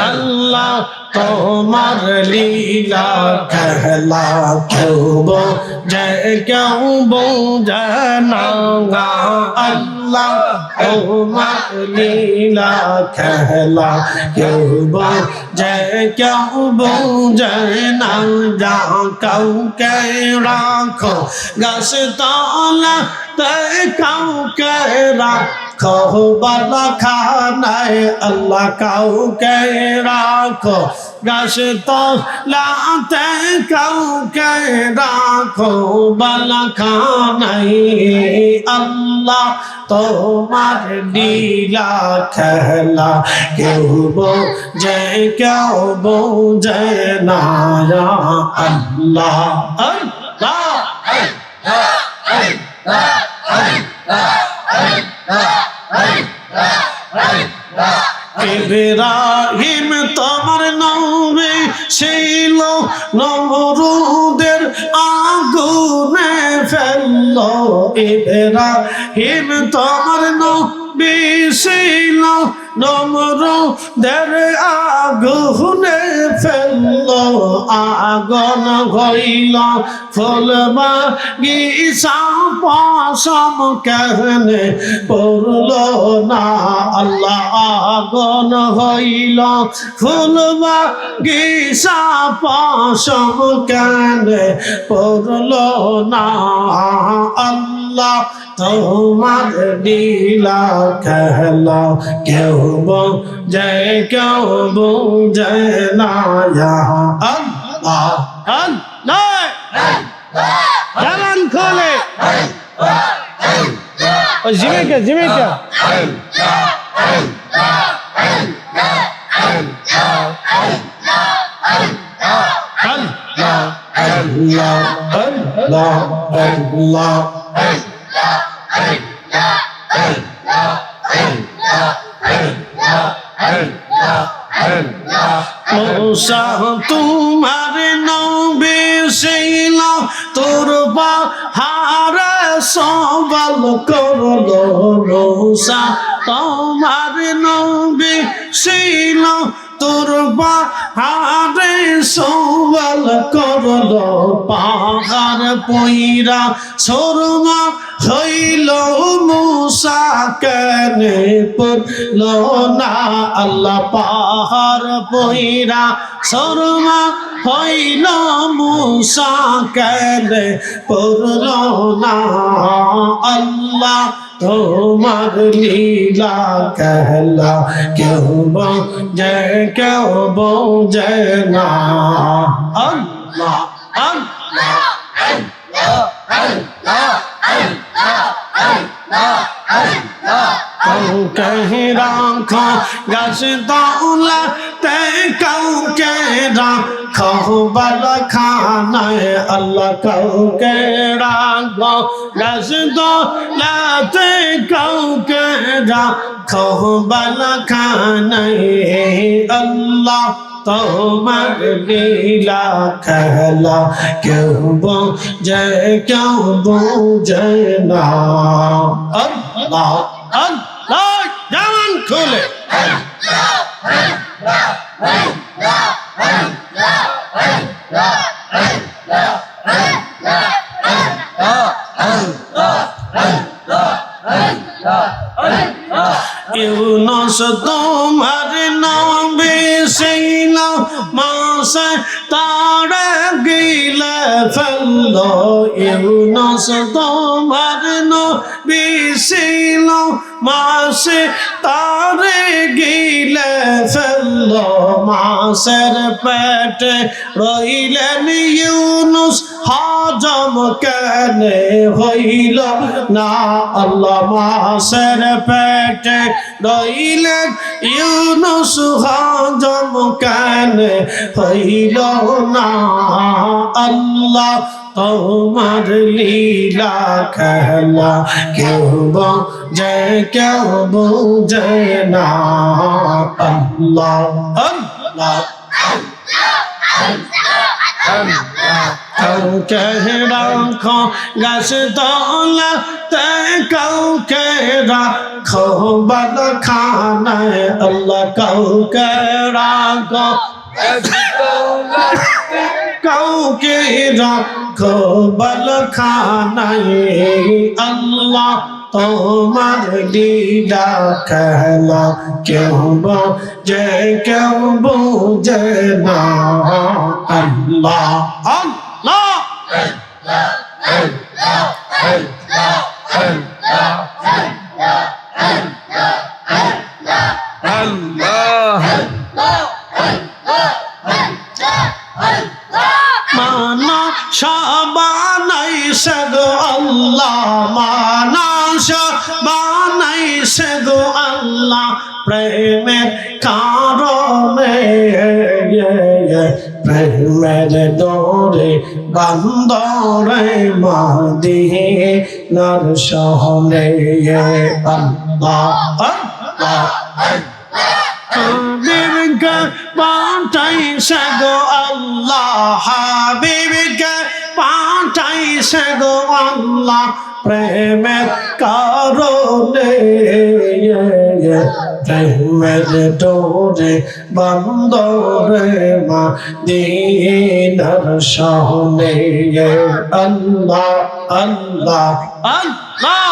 আল্লাহ তোমার লীলা খেলা কেউ বোঝে না। আল্লাহ তোমার লীলা খেলা কেউ বোঝে না। যা কাউকে রাখো গাছ তলা, কাউকে রাখো বালা খানায়, আল্লাহ কাউকে রাখো গাছ তলাতে, কাউকে রাখো বালা খানায়। আল্লাহ তোমার লীলা খেলা কেউ বোঝে না। আল্লাহ আল্লাহ ইব্রাহিম তোমার নবী ছিল, নমরুদের আগুনে ফেললো। ইব্রাহিম তোমার নবী ছিল, নমরুদের আগুনে ফেললো। আগুন হইল ফুল বাগিচা, পশম কেহনে পড়লো না। আল্লাহ আগুন হইল ফুল বাগিচা, পশম কেহনে পড়লো না। আল্লাহ তোমার লীলা খেলা কেউ বোঝে কেউ বোঝে না আল্লাহ আল্লাহ জবান খোলে জিমেকা মূসা তোমার নবী ছিল তোর পাহাড়ে সওয়াল করলো মূসা তোমার নবী ছিল তোর পাহাড়ে সওয়াল করলো পাহাড় পইরা শর্মা হইল মূসা কেনে পড়ল না আল্লাহ পাহাড় পইরা শর্মা হইল মূসা কেনে পড়ল না আল্লাহ তোমার লীলা খেলা কেউ বোঝে কেউ বোঝে না আল্লাহ আল্লাহ কাউকে রাখো গাছ দৌলা তে কাউকে রাখো বালখানায় আল্লাহ কাউকে রাখো গাছ দৌলা তে কাউকে রাখো বালখানায় আল্লাহ তোমার লীলা খেলা কেউ বোঝে কেউ বোঝে না আল্লাহ আল্লাহ জবান খুলে ইউনুস তোমার নবী ছিল মাসে তারে গিলে ফেললো ইউনুস তোমার নবী ছিল মাসে তারে গিলে ফেললো মাসের পেটে রইলেন ইউনুস হজম কেনে হইল না আল্লাহ মাসের পেটে রইলেন ইউনুস হজম কেনে হইল না আল্লাহ তোমার লীলা খেলা কেউ বোঝে কেউ বোঝে না আল্লাহ আল্লাহ কাউকে রাখো গাছ দৌলা তে কাউকে রাখো বালখানায় আল্লাহ কাউকে রাখো কাউকে রাখো বালখানায় আল্লাহ তোমার লীলা খেলা কেউ বোঝে কেউ বোঝে না আল্লাহ আল্লাহ মানা শাবানাইছে গো আল্লাহ মানা শাবানাইছে গো আল্লাহ প্রেমের কারণে প্রেমের ডোরে বান্দরে মদিনার শহরে আল্লাহ আল্লাহ হাবিবকে পাঠাইছে গো আল্লাহ হাবিবকে পাঠাইছে গো আল্লাহ প্রেমের কারণে প্রেমের ডোরে বান্দরে মদিনার শহরে আল্লাহ আল্লাহ আল্লাহ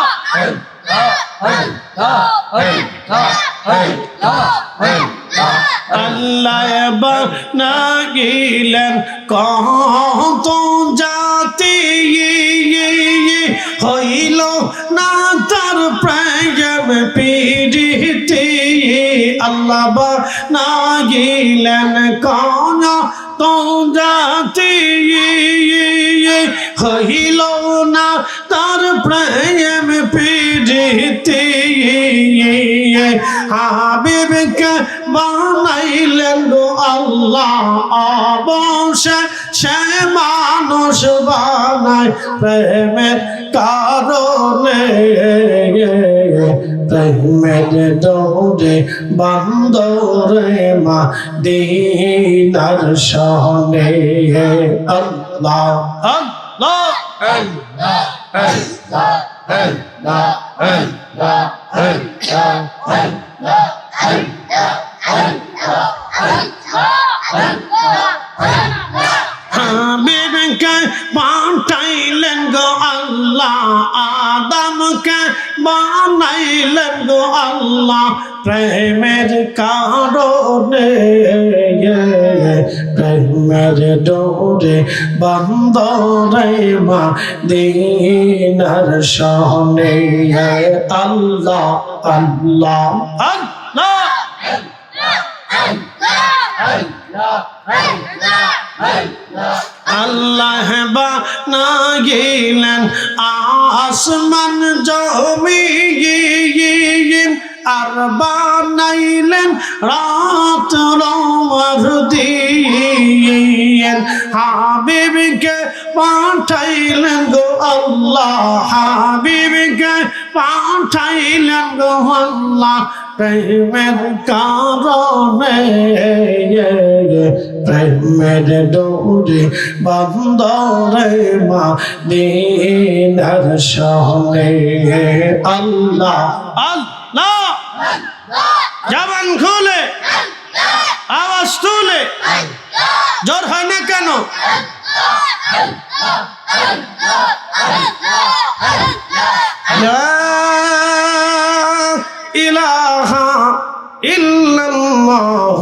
আল্লাহ বানাইলেন কত জাতি হইল না গিলেন কোন তো জাতি হইল না তার প্রেম প্রীতি হাবিবকে বানাইলেন গো আল্লাহ অবশেষে মানুষ বানায় প্রেমের কারণে প্রেমের দৌড়ে বান্দরে মদিনার শহরে আল্লাহ আল্লাহ হাবিবকে পাঠাইলেন গো আল্লাহ আদমকে বানাইলেন গো আল্লাহ প্রেমের কারণে প্রেমের ডোরে বান্দরে মদিনার শহরে আল্লাহ আল্লাহ আল্লাহ আল্লাহ বানাইলেন আসমান জমিন আর বানাইলেন রাত আর দিন হাবিবকে পাঠাইলেন গো আল্লাহ হাবিবকে পাঠাইলেন গো আল্লাহ প্রেমের কারণে প্রেমের ডোরে বান্দরে মদিনার শহরে আল্লাহ আল্লাহ জবান খুলে আওয়াজ তুলে জোর হয় না কেন লা ইলাহা ইল্লাল্লাহ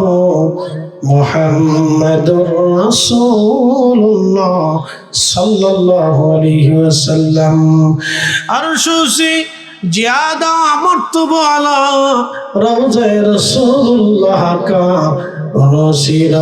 মুহাম্মাদুর রাসূলুল্লাহ সাল্লাল্লাহু আলাইহি ওয়াসাল্লাম আরশুসি ज़्यादा मर्तबा वाला रौज़े रसूलुल्लाह का